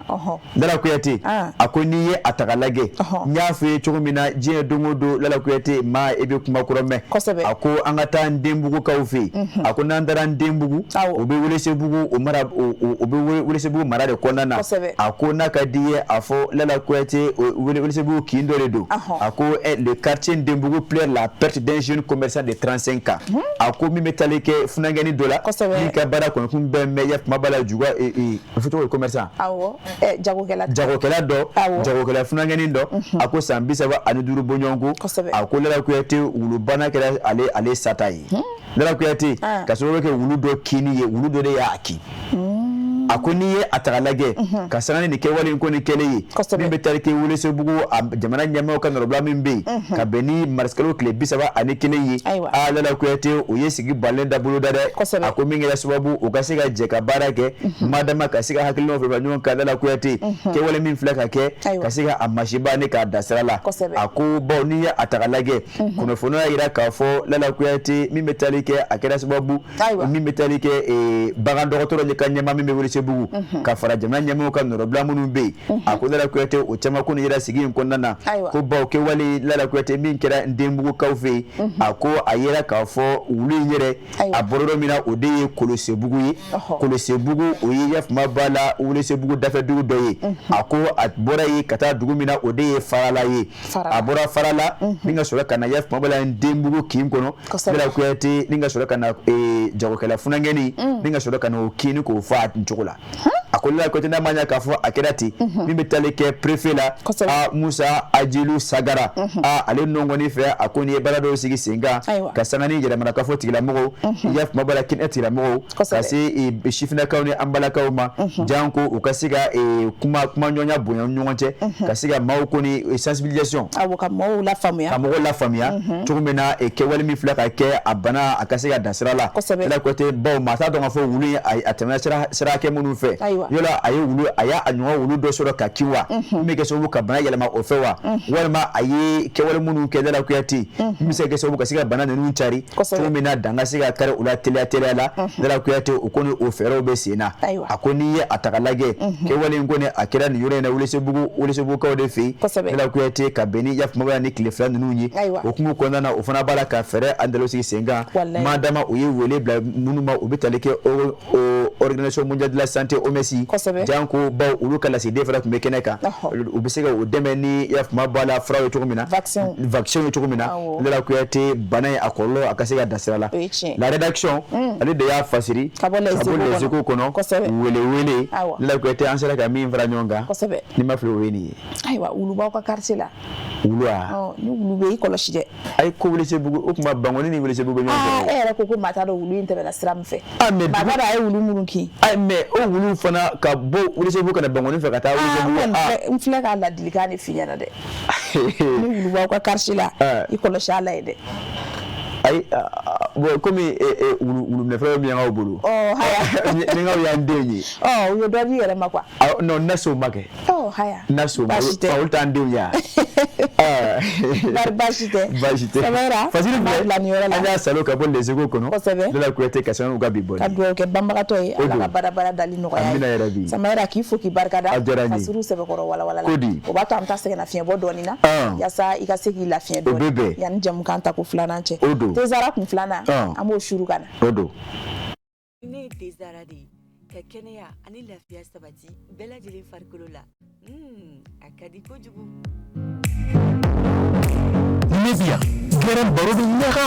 Speaker 1: Lala Kuyate a ko n'i ye a ta k'a lajɛ n y'a fɔ i ye cogo min na diɲɛ don o don Lala Kuyate maa i bɛ kuma kɔrɔ mɛn a ko an ka taa Ntenbugukaw fɛ yen a ko n'an taara Ntenbugu o bɛ Welesebugu o bɛ Welesebugu mara de kɔnɔna na a ko n'a ka di ye a fɔ Lala Kuyate Welesebugu kin dɔ de don a ko le quartier Ntenbugu pleure la perte d'un jeune commerçant de 35 ans a ko min bɛ tali kɛ funangɛni dɔ la min ka baara kɔni kun bɛn mɛn kuma b'a la juga fɔ cogo ye commerçant
Speaker 2: jagokɛla
Speaker 1: dɔ jagokɛla funangɛni dɔ a ko san 35 bɔɲɔgɔnko a ko Lala Kuyate wulubana kɛra ale sata ye Lala Kuyate ka sababu kɛ wulu dɔ kini ye wulu dɔ de y'a kin a ko n'i ye a ta k'a lajɛ ka sanga ni kɛwale in ko ni kɛlen ye min bɛ tali kɛ Welesebugu jamana ɲɛmaaw ka nɔrɔbila min bɛ yen ka bɛn ni marisikalo tile 31 ye Lala Kuyate o ye sigi balen da bolo da dɛ a ko min kɛra sababu o ka se ka jɛ ka baara kɛ madama ka se ka hakilinaw fara ɲɔgɔn kan Lala Kuyate kɛwale min filɛ ka kɛ ka se ka a masiba ni k'a da sira la a ko baw n'i ye a ta k'a lajɛ kunnafoniya yira k'a fɔ Lala Kuyate min bɛ tali kɛ a kɛra sababu min bɛ tali kɛ bagan dɔgɔtɔrɔ ka ɲɛmaa min bɛ Welesebugu ka fara jamana ɲɛmaaw ka nɔrɔbila minnu bɛ yen a ko Lala Kuyate o caman ko ni yɛrɛ sigi in kɔnɔna na ko baw kɛwale Lala Kuyate min kɛra Ntenbugukaw fɛ yen a ko a yɛrɛ k'a fɔ wulu in yɛrɛ a bɔra yɔrɔ min na o de ye Kolosebugu ye Kolosebugu o ye yafuma b'a la Welesebugu dafɛdugu dɔ ye a ko a bɔra yen ka taa dugu min na o de ye Farala ye a bɔra Farala ni ka sɔrɔ ka na yafuma b'a la Ntenbugu kin kɔnɔ Lala Kuyate ni ka sɔrɔ ka na jagokɛla funangɛni ni ka sɔrɔ ka na o kini k'o fɔ a cogo la a ko Lala Kuyate n'a ma ɲɛ k'a fɔ a kɛra ten min bɛ tali kɛ préfet la Musa Ajilu Sagara ale nɔngɔnni fɛ a ko n'i ye baara dɔw sigi sen kan ka sanga ni yɛrɛmarakafo tigilamɔgɔw yafuma b'a la Kɛnɛ tigilamɔgɔw ka se sifinnakaw ni an balakaw ma jan ko u ka se ka kuma ɲɔgɔnya bonya ni ɲɔgɔn cɛ ka se ka maaw ko ni sensibilisation
Speaker 2: ka mɔgɔw lafaamuya
Speaker 1: cogo min na kɛwale min filɛ ka kɛ a bana a ka se ka dan sira la Lala Kuyate baw maa t'a dɔn k'a fɔ wulu a tɛmɛna sira hakɛ minnu fɛ yala a y'a ɲɔgɔn wulu dɔ sɔrɔ ka kin wa min bɛ kɛ sababu ka bana yɛlɛma o fɛ wa walima a ye kɛwale minnu kɛ Lala Kuyate min bɛ se ka kɛ sababu ka se ka bana ninnu cari cogo min na dan ka se ka kari u la teliya la Lala Kuyate o kɔni o fɛɛrɛw bɛ sen na a ko n'i ye a ta k'a lajɛ kɛwale in kɔni a kɛra nin yɔrɔ in na Welesebugukaw de fɛ yen Lala Kuyate ka bɛn ni yafuma b'a la ni tile 2 ninnu ye o kuma kɔnɔna na o fana b'a la ka fɛɛrɛ an dalo sigi sen kan madama o ye wele bila minnu ma u bɛ tali kɛ Organisation mondiale de la santé OMS jan ko baw olu ka lasiden fana tun bɛ kɛnɛ kan u bɛ se ka o dɛmɛ ni yafuma b'a la furaw ye cogo min na vaccin ye cogo min na Lala Kuyate bana ye a kɔlɔlɔ a ka se ka da sira la la rédaction ale de y'a fasiri ka bɔ les échos kɔnɔ wele Lala Kuyate an sera ka min fara ɲɔgɔn kan ni ma fili o ye nin ye
Speaker 2: ayiwa wulubaw ka quartier la
Speaker 1: wulu a
Speaker 2: ni wulu bɛ i kɔlɔsi dɛ
Speaker 1: ayi ko Welesebugu o tuma Bangoni ni Welesebugu bɛ ɲɔgɔn fɛ
Speaker 2: e yɛrɛ ko maa t'a dɔn wulu in tɛmɛna sira min fɛ maa b'a dɔn a ye wulu minnu kin
Speaker 1: mais o wulu fana ka bɔ Welesebugu ka na Bangoni fɛ ka taa Welesebugu
Speaker 2: n filɛ ka ladilikan de f'i ɲɛna dɛ ni wulubaw ka quartier la i kɔlɔsi a la ye dɛ
Speaker 1: ayi bon komi wulu minɛfɛn min y'aw bolo ni k'aw y'an den ye
Speaker 2: u ye dɔ di yɛrɛ ma quoi
Speaker 1: non naso ma kɛ naso ma olu t'an denw ye
Speaker 2: baasi tɛ Samaira
Speaker 1: fasili filɛ an y'a salo ka bɔ les échos kɔnɔ Lala Kuyate ka sanga u ka bi bɔ
Speaker 2: ka dugawu kɛ banbagatɔ ye Ala ka baara dali nɔgɔya ye Samaira k'i fo k'i barikada ka suru sɛbɛkɔrɔ walawala o b'a to an bɛ taa sɛgɛnna fiɲɛbɔ dɔɔni na yaasa i ka se k'i lafiɲɛ dɔɔni yanni jamukan ta ko 2nan cɛ Tezara kun 2nan an b'o shuru ka na
Speaker 7: ne ye Tezara de ye ka kɛnɛya ani lafiya sabati bɛɛ lajɛlen farikolo la a ka di kojugu
Speaker 8: ne bi yan gɛrɛ baro bɛ ɲaga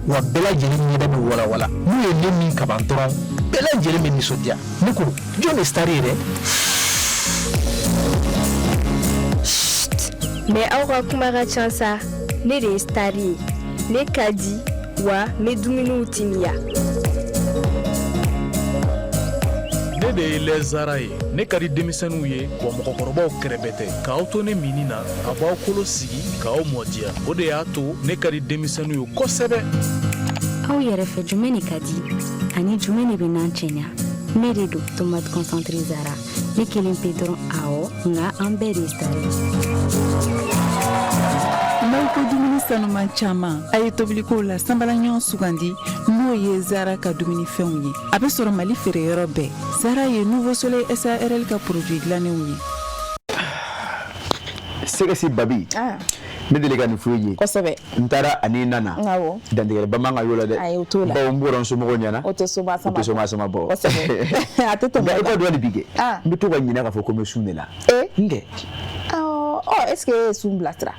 Speaker 8: wa bɛɛ lajɛlen ɲɛda bɛ walawala n'u ye ne min kaban dɔrɔn bɛɛ lajɛlen bɛ nisɔndiya ne ko jɔn de star ye dɛ
Speaker 9: mais aw ka kuma ka ca sa ne de ye star ye ne ka di wa n bɛ dumuniw timiya
Speaker 10: ne de ye lɛzara ye ne ka di denmisɛnninw ye wa mɔgɔkɔrɔbaw kɛrɛbɛ tɛ k'aw to ne mini na a b'aw kolo sigi k'aw mɔdiya o de y'a to ne ka di denmisɛnninw ye kosɛbɛ
Speaker 11: aw yɛrɛ fɛ jumɛn de ka di ani jumɛn de bɛ n'an cɛɲa ne de don tomate concentré zara ne kelen pe dɔrɔn awɔ nka an bɛɛ de star
Speaker 12: n'aw ko dumuni sanuman caman a ye tobilikow la sanbalaɲɔgɔn sugandi n'o ye zara ka dumunifɛnw ye a bɛ sɔrɔ mali feereyɔrɔ bɛɛ zara ye nouveau soleil sarl ka produit dilannenw ye
Speaker 1: sɛgɛsi babi ne deli ka nin furu ye
Speaker 2: kosɛbɛ
Speaker 1: n taara ani nana dantigɛrɛ ba man ka y'o la dɛ
Speaker 2: ayi o t'o la
Speaker 1: bawo n bɔra n somɔgɔw ɲɛna
Speaker 2: o tɛ soba sama
Speaker 1: bɔ
Speaker 2: kosɛbɛ a tɛ tɛmɛ
Speaker 1: i ka dɔn de bi kɛ n bɛ to ka ɲinɛ k'a fɔ ko n bɛ sun de la n kɛ
Speaker 2: est ce que e ye sun bilasira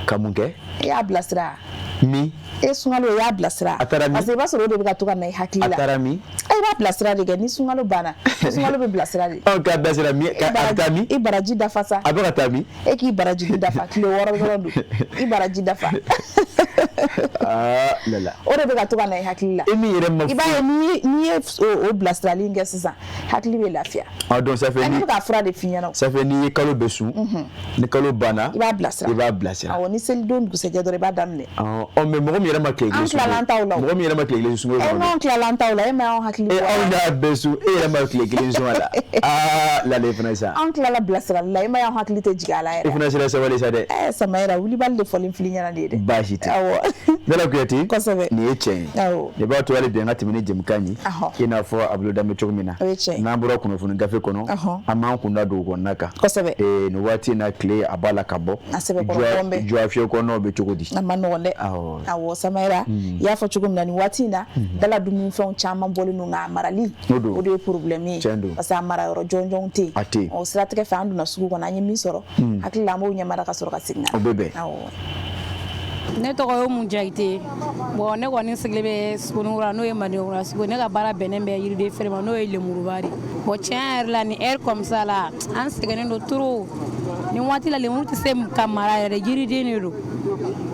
Speaker 1: ka mun kɛ
Speaker 2: e y'a bilasira
Speaker 1: mi
Speaker 2: e sunkalo y'a bilasira
Speaker 1: a taara mi
Speaker 2: parce que i b'a sɔrɔ o de bɛ ka to ka na i hakili la
Speaker 1: a taara mi
Speaker 2: i b'a bilasira de kɛ ni sunkalo banna sunkalo bɛ bilasira de
Speaker 1: k'a bilasira mi a bɛ taa mi
Speaker 2: i baraji dafa sa
Speaker 1: a bɛ ka taa mi
Speaker 2: e k'i baraji dafa tile 6 dɔrɔn don i baraji dafa
Speaker 1: lala
Speaker 2: o de bɛ ka to ka na i hakili la
Speaker 1: e min yɛrɛ ma
Speaker 2: i b'a ye n'i ye o bilasirali in kɛ sisan hakili bɛ lafiya
Speaker 1: donc ça fait
Speaker 2: ni bɛ ka fura de f'i ɲɛna
Speaker 1: ça fait n'i ye kalo bɛ sun ni kalo banna
Speaker 2: i b'a bilasira awɔ ni selidon dugusɛjɛ dɔrɔn i b'a daminɛ
Speaker 1: mais mɔgɔ min yɛrɛ ma tile kelen sun mɔgɔ min yɛrɛ ma tile kelen sun
Speaker 2: n'anw tilalan t'aw la e ma y'anw hakili bɔ
Speaker 1: anw y'a bɛɛ sun e yɛrɛ ma tile kelen sun a la lale fana sa
Speaker 2: anw tilala bilasirali la e ma y'anw hakili tɛ jigin a la yɛrɛ
Speaker 1: i fana sera sabali sa dɛ
Speaker 2: Samayɛra wulibali de fɔlen fili ɲɛna de ye dɛ
Speaker 1: baasi tɛ
Speaker 2: awɔ
Speaker 1: Dala Kuyate
Speaker 2: kosɛbɛ
Speaker 1: nin ye tiɲɛ ye
Speaker 2: awɔ
Speaker 1: ne b'a to hali bi an ka tɛmɛ ni jɛmukan ye i n'a fɔ a bolo dambe cogo min na n'an bɔra kunnafoni gafe kɔnɔ an b'an kun da don o kɔnɔna kan
Speaker 2: kosɛbɛ
Speaker 1: nin waati in na tile a b'a la ka bɔ jɔ fiyɛ kɔnɔnaw bɛ cogo di
Speaker 2: a ma nɔgɔn dɛ awɔ Samayɛra i y'a fɔ cogo min na nin waati in na dala dumunifɛnw caman bɔlen don nka marali o de ye problème ye parce que a mara yɔrɔ jɔnjɔnw tɛ yen o siratigɛ fɛ an donna sugu kɔnɔ an ye min sɔrɔ hakili la an b'o ɲɛmara ka sɔrɔ ka segin
Speaker 1: o bɛ bɛn
Speaker 13: ne tɔgɔ ye Munjayite bon ne kɔni sigilen bɛ Sugunikura n'o ye Madiɔkura sugu ne ka baara bɛnnen bɛ yiriden feere ma n'o ye lemuruba de bon tiɲɛ yɛrɛ la ni heure comme ça la an sɛgɛnnen don trop ni waati la lemuru tɛ se ka mara yɛrɛ yiriden de don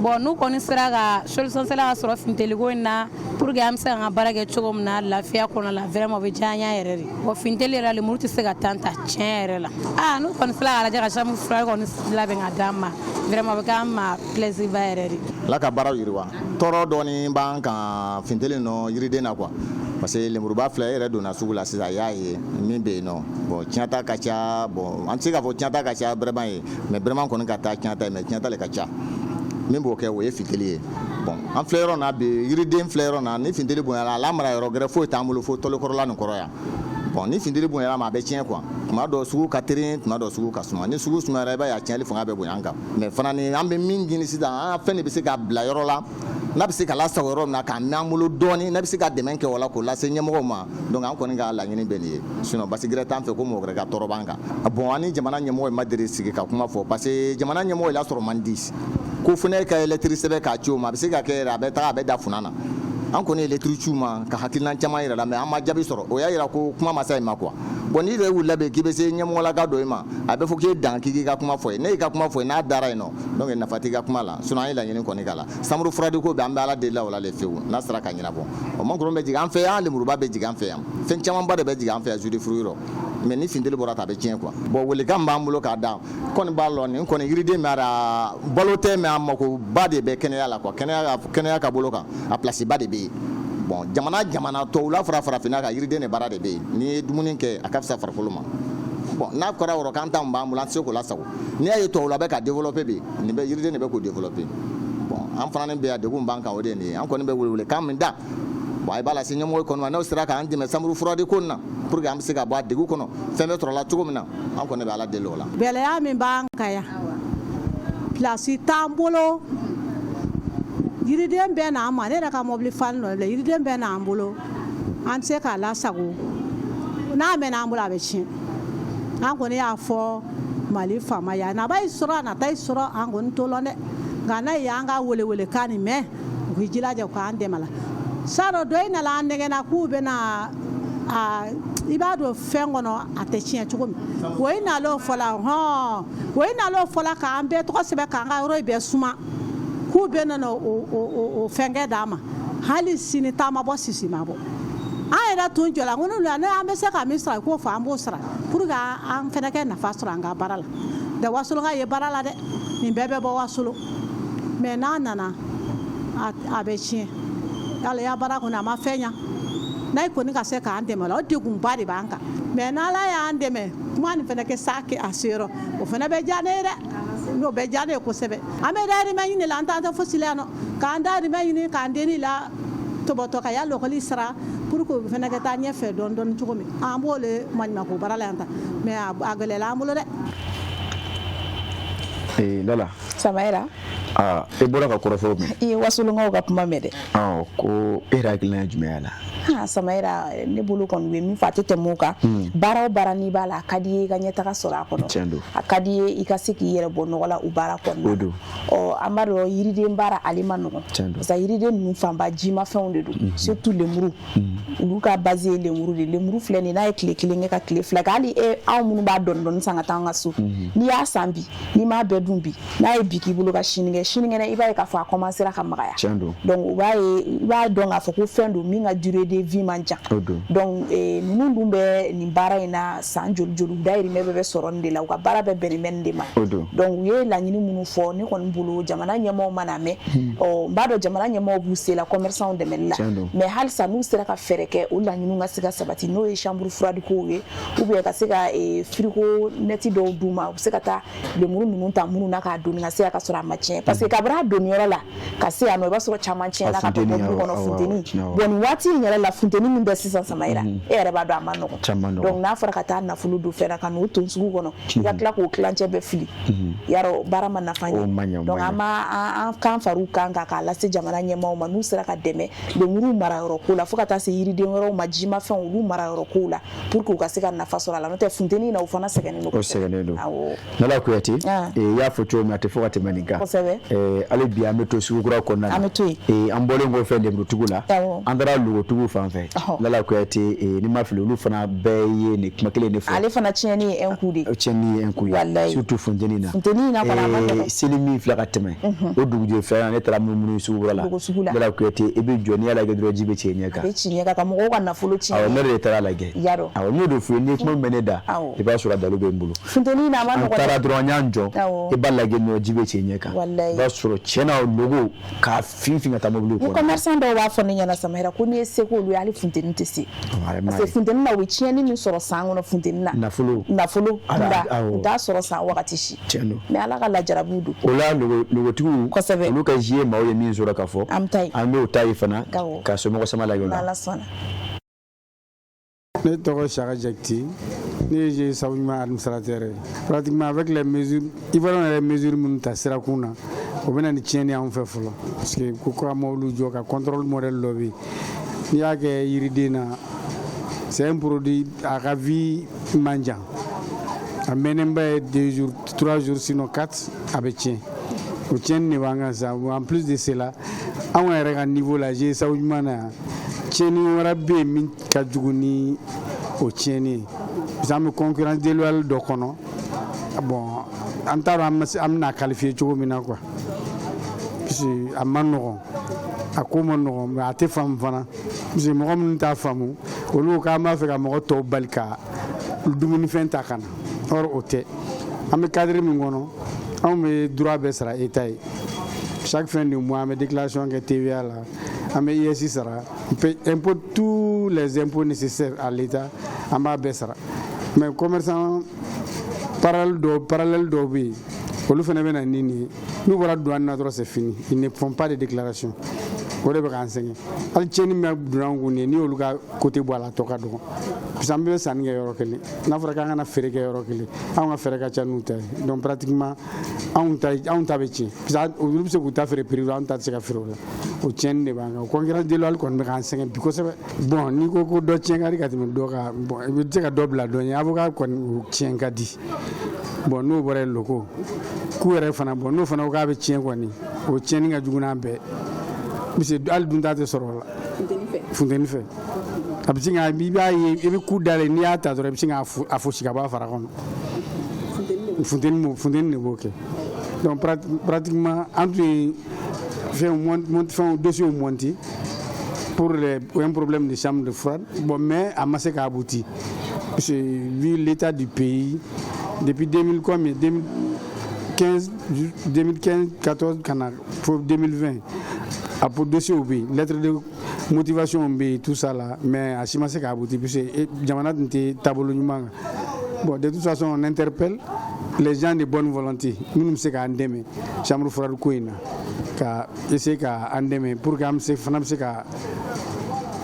Speaker 13: bon n'u kɔni sera ka solution sera ka sɔrɔ finteliko in na pour que an bɛ se ka an ka baara kɛ cogo min na lafiya kɔnɔ la vraiment o bɛ diya an ye yɛrɛ de bon finteli yɛrɛ lemuru tɛ se ka tan ta tiɲɛ yɛrɛ la n'u kɔni sera ka lajɛ ka chambre froide kɔni labɛn ka d'an ma vraiment o bɛ k'an ma plaisir ba yɛrɛ de
Speaker 14: Ala ka baaraw yiriwa tɔɔrɔ dɔɔni b'an kan finteli nɔ yiriden na quoi parce que lemuruba filɛ e yɛrɛ donna sugu la sisan a y'a ye min bɛ yen nɔ bon tiɲɛta ka ca bon an tɛ se k'a fɔ tiɲɛta ka ca vraiment ye mais vraiment kɔni ka taa tiɲɛta ye mais tiɲɛta le ka ca min b'o kɛ o ye finteli ye bon an filɛ yɔrɔ na bi yiriden filɛ yɔrɔ na ni finteli bonyana a lamara yɔrɔ gɛrɛ foyi t'an bolo fo tɔlikɔrɔla nin kɔrɔ yan bon ni finteli bonyana ma a bɛ tiɲɛ quoi tuma dɔ sugu ka teri tuma dɔ sugu ka suma ni sugu sumayara i b'a ye a tiɲɛli fanga bɛ bonya an kan mais fana ni an bɛ min ɲini sisan an ka fɛn de bɛ se ka bila yɔrɔ la n'a bɛ se ka lasago yɔrɔ min na k'a mɛn an bolo dɔɔni n'a bɛ se ka dɛmɛ kɛ o la k'o lase ɲɛmɔgɔw ma donc an kɔni ka laɲini bɛ nin ye sinon basi gɛrɛ t'an fɛ ko mɔgɔ wɛrɛ ka tɔɔrɔ b'an kan bon an ni jamana ɲɛmɔgɔ ma deli sigi ka kuma fɔ parce que jamana ɲɛmɔgɔ y'a sɔrɔ man di ko fo ne ka lettre sɛbɛn k'a ci o ma a bɛ se ka kɛ yɛrɛ a bɛ taga a bɛ da funna na an kɔni ye lettre ciw ma ka hakilina caman yɛrɛ la mais an ma jaabi sɔrɔ o y'a yira ko kuma ma sa ma quoi bon n'i yɛrɛ wulila bɛ k'i bɛ se ɲɛmɔgɔlaka dɔ ma a bɛ fɔ k'i ye dan k'i ka kuma fɔ ye ne y'i ka kuma fɔ ye n'a dara yen nɔ donc nafa t'i ka kuma la sinon an ye laɲini kɔni k'a la chambre froide ko bɛ an bɛ ala deli la o la le fewu n'a sera ka ɲɛnabɔ o mankolon bɛ jigin an fɛ yan lemuruba bɛ jigin an fɛ yan fɛn camanba de bɛ jigin an fɛ yan judi furu yɔrɔ mais ni finteli bɔra ta a bɛ tiɲɛ quoi bon welekan b'an bolo k'a da kɔni b'a lɔn nin kɔni yiriden mɛ a balo tɛ mais a makoba de bɛ kɛnɛya la quoi kɛnɛya ka bolo kan a place ba de bɛ yen bon jamana tɔw la farafinna ka yiriden de baara de bɛ yen n'i ye dumuni kɛ a ka fisa farikolo ma bon n'a kɔra yɔrɔ k'an t'an b'an bolo an tɛ se k'o lasago n'i y'a ye tɔw la bɛ ka développer bi nin bɛ yiriden de bɛ k'o développer bon an fana bɛ yan degun b'an kan o de ye nin ye an kɔni bɛ welekan min da bon a b'a lase ɲɛmɔgɔ kɔni ma n'aw sera k'an dɛmɛ chambre froide ko in na pour que an bɛ se ka bɔ a degun kɔnɔ fɛn bɛ sɔrɔ la cogo min na an kɔni bɛ ala deli o la.
Speaker 15: gɛlɛya min b'an kan yan place t'an bolo yiriden bɛɛ n'an ma ne yɛrɛ ka mobili falen dɔ filɛ yiriden bɛɛ n'an bolo an tɛ se k'a lasago n'a mɛnna an bolo a bɛ tiɲɛ an kɔni y'a fɔ mali faama ye a naba y'i sɔrɔ a nata y'i sɔrɔ an kɔni t'o lɔn dɛ nka n'a ye an ka welewelekan nin mɛn u k'i jilaja u k'an dɛmɛ la s'a dɔ dɔ i nana an nɛgɛnna k'u bɛna i b'a dɔn fɛn kɔnɔ a tɛ tiɲɛ cogo min o ye nalen fɔla o ye nalen fɔla k'an bɛɛ tɔgɔ sɛbɛn k'an ka yɔrɔ bɛɛ suma k'u bɛ nana o fɛnkɛ d'a ma hali sini taama bɔ sisi ma bɔ an yɛrɛ tun jɔla ko n'olu an bɛ se ka min sara k'o fɔ an b'o sara pour que an fɛnɛ kɛ nafa sɔrɔ an ka baara la dɛ Wasoloka ye baara la dɛ nin bɛɛ bɛ bɔ Wasolo mais n'a nana a bɛ tiɲɛ yala ya baara kɔnɔ a ma fɛn ɲa n'a kɔni ka se k'an dɛmɛ la o degunba de b'an kan mais n'Ala y'an dɛmɛ kuma nin fɛnɛ kɛ sake a seyɔrɔ o fɛnɛ bɛ diya ne ye dɛ n'o bɛ diya ne ye kosɛbɛ an bɛ dahirimɛ ɲini la an t'an tɛ fosi la yan nɔ k'an dahirimɛ ɲini k'an denni la tɔbɔtɔ ka ya lɔkɔli sara pour que o fɛnɛ ka taa ɲɛfɛ dɔɔni dɔɔni cogo min an b'o le maɲumako baara la yan ta mais a gɛlɛyala an bolo dɛ.
Speaker 1: Lala
Speaker 2: Samaira
Speaker 1: e bɔra ka kɔrɔfɔ min
Speaker 2: i ye Wasolonkaw ka kuma mɛn dɛ
Speaker 1: ko e yɛrɛ hakilina ye jumɛn la
Speaker 2: Samaira ne bolo kɔni bɛ min fɔ a tɛ tɛmɛ o kan baara o baara n'i b'a la a ka di ye i ka ɲɛtaga sɔrɔ a kɔnɔ a ka di ye i ka se k'i yɛrɛ bɔ nɔgɔ la o baara kɔnɔna an b'a dɔn yiriden baara ale ma nɔgɔn parce que yiriden ninnu fanba jimafɛnw de don surtout lemuru olu ka base ye lemuru de lemuru filɛ nin n'a ye tile kelen kɛ ka tile fila kɛ hali anw minnu b'a dɔɔni dɔɔni san ka taa an ka so n'i y'a san bi n'i m'a bɛɛ dun bi n'a ye bi k'i bolo ka sinikɛnɛ i b'a ye k'a fɔ a commencera ka magaya donc i b'a dɔn k'a fɔ ko fɛn don min ka durée de vie man jan donc ninnu dun bɛ nin baara in na san joli joli dahirimɛ bɛɛ bɛ sɔrɔ nin de la u ka baara bɛɛ bɛnnen bɛ nin de ma donc u ye laɲini minnu fɔ ne kɔni bolo jamana ɲɛmaaw mana mɛn n b'a dɔn jamana ɲɛmaaw b'u se la commerçants dɛmɛli la mais halisa n'u sera ka fɛɛrɛ kɛ o laɲiniw ka se ka sabati n'o ye chambre froide kow ye ou bien ka se ka frigo neti dɔw d'u ma u bɛ se ka taa lemuru ninnu ta minnu na k'a donni ka se ka sɔrɔ a ma tiɲɛ parce que kabini a donniyɔrɔ la ka se yan nɔ i b'a sɔrɔ caman tiɲɛna ka to mɔbili kɔnɔ funteni bon nin waati in yɛrɛ la funteni min bɛ sisan Samaira e yɛrɛ b'a dɔn a ma nɔgɔn donc n'a fɔra ka taa nafolo don fɛn na ka n'o ton sugu kɔnɔ i ka tila k'o kilancɛ bɛɛ fili yarɔ baara ma nafa ɲɛ donc an kan far'u kan k'a lase jamana ɲɛmaaw ma n'u sera ka dɛmɛ lemuru marayɔrɔ ko la fo ka taa se yiriden wɛrɛw ma jimafɛnw olu marayɔrɔ ko la pour que u ka se ka nafa sɔrɔ a la n'o tɛ funteni na u fana sɛgɛnnen don
Speaker 1: Nala Kuyate i y'a fɔ cogo min a tɛ fɔ ka tɛmɛ nin kan hali bi an bɛ to sugukura kɔnɔna na an bɔlen kɔfɛ lemurutugu la an taara logotigiw fan fɛ Nala Kuyate ni ma fili olu fana bɛɛ ye nin kuma kelen de fɔ
Speaker 2: ale fana tiɲɛni ye un coup de
Speaker 1: tiɲɛni ye un coup ye surtout funteni na
Speaker 2: fana ma nɔgɔn
Speaker 1: seli min filɛ ka tɛmɛ o dugujɛ fɛ ne taara munumunu sugukura la Nala Kuyate i bɛ jɔ n'i y'a lajɛ dɔrɔn ji bɛ ci i ɲɛ kan a bɛ ci ɲɛ kan ka mɔgɔw ka nafolo tiɲɛ ne de taara lajɛ n y'o de fɔ ni kuma bɛ ne da i b'a sɔrɔ dalu bɛ n bolo
Speaker 2: funteni na ma nɔgɔn
Speaker 1: an taara dɔrɔn an y'an jɔ i b'a lajɛ nɔ ji bɛ ci i ɲɛ kan i b'a sɔrɔ tiɲɛna logo k'a finfin ka taa mobili kɔnɔ
Speaker 2: commerçant dɔw b'a fɔ ne ɲɛna Samaira ko n'i ye se k'olu ye hali funteni tɛ se parce que funteni na u bɛ tiɲɛni min sɔrɔ san kɔnɔ funteni na nafolo u t'a sɔrɔ san wagati si mais Ala ka lajarabiw don
Speaker 1: o la logotigiw olu ka zi ye maaw ye min sɔrɔ ka fɔ an b'o ta ye fana ka somɔgɔ sama lajɛ o la
Speaker 16: ne tɔgɔ Saka Jakite ne ye GIE Sabu Ɲuman administrateur ye pratiquement avec les mesures Ivoiriyɛnw yɛrɛ mesures minnu ta sirakun na o bɛ na ni tiɲɛni anw fɛ fɔlɔ parce que ko ka mɔbiliw jɔ ka contrôle modèle dɔ bɛ yen n'i y'a kɛ yiriden na c'est un produit a ka vie man jan a mɛnnen ba ye 2 jours 3 jours sinon 4 a bɛ tiɲɛ o tiɲɛni de b'an kan sa en plus de cela anw yɛrɛ ka niveau la GIE Sabu Ɲuman na yan tiɲɛni wɛrɛ bɛ yen min ka jugu ni o tiɲɛni ye parce que an bɛ concurrence déloyale dɔ kɔnɔ bon an t'a dɔn an bɛna qualifier cogo min na quoi parce que a ma nɔgɔn a ko ma nɔgɔn mais a tɛ faamu fana parce que mɔgɔ minnu t'a faamu olu k'an b'a fɛ ka mɔgɔ tɔw bali ka dumunifɛn ta ka na or o tɛ an bɛ cadre min kɔnɔ anw bɛ droit bɛɛ sara état ye chaque fin du mois an bɛ déclaration kɛ TVA la an bɛ IS sara on paie impôt tous les impôts nécessaires à l'état an b'a bɛɛ sara mais commerçant parallèle dɔw bɛ yen olu fana bɛ na ni nin ye n'u bɔra douane na dɔrɔn c'est fini ils ne font pas de déclaration o de bɛ k'an sɛgɛn hali tiɲɛni min bɛ donna an kun n'i y'olu ka côté bɔ a la tɔ ka dɔgɔ parce que an bɛɛ bɛ sanni kɛ yɔrɔ kelen n'a fɔra k'an kana feere kɛ yɔrɔ kelen anw ka feere ka ca n'u ta ye donc pratiquement anw ta bɛ tiɲɛ parce que olu bɛ se k'u ta feere prix la anw ta tɛ se ka feere o la o tiɲɛni de b'an kan o concurrence déloyale kɔni bɛ k'an sɛgɛn bi kosɛbɛ bon n'i ko ko dɔ tiɲɛ ka di ka tɛmɛ dɔ kan bon i bɛ se ka dɔ bila dɔ ɲɛ avocat kɔni o tiɲɛ ka di bon n'o bɔra yen loko k'u yɛrɛ fana bon n'o fana ko k'a bɛ tiɲɛ kɔni o tiɲɛni ka jugu n'an bɛɛ parce que hali dunta tɛ sɔrɔ o la funteni fɛ a bɛ sin ka i b'a ye i bɛ ku dalen n'i y'a ta dɔrɔn i bɛ sin k'a fosi ka bɔ a fara kɔnɔ funteni de b'o kɛ donc pratiquement an tun ye fɛnw dossiers monter pour un problème de chambre de froide bon mais a ma se k'a abouti parce que vu l'état du pays depuis 2015 14 kana pour 2020 a pour dossier au pays lettre de motivation au pays tout ça là mais a si ma se k'a abouti parce que jamana tun tɛ taabolo ɲuman kan bon de toute façon on interpelle les gens de bonne volonté minnu bɛ se k'an dɛmɛ chambre froide ko in na ka essayer ka an dɛmɛ pour que an fana bɛ se ka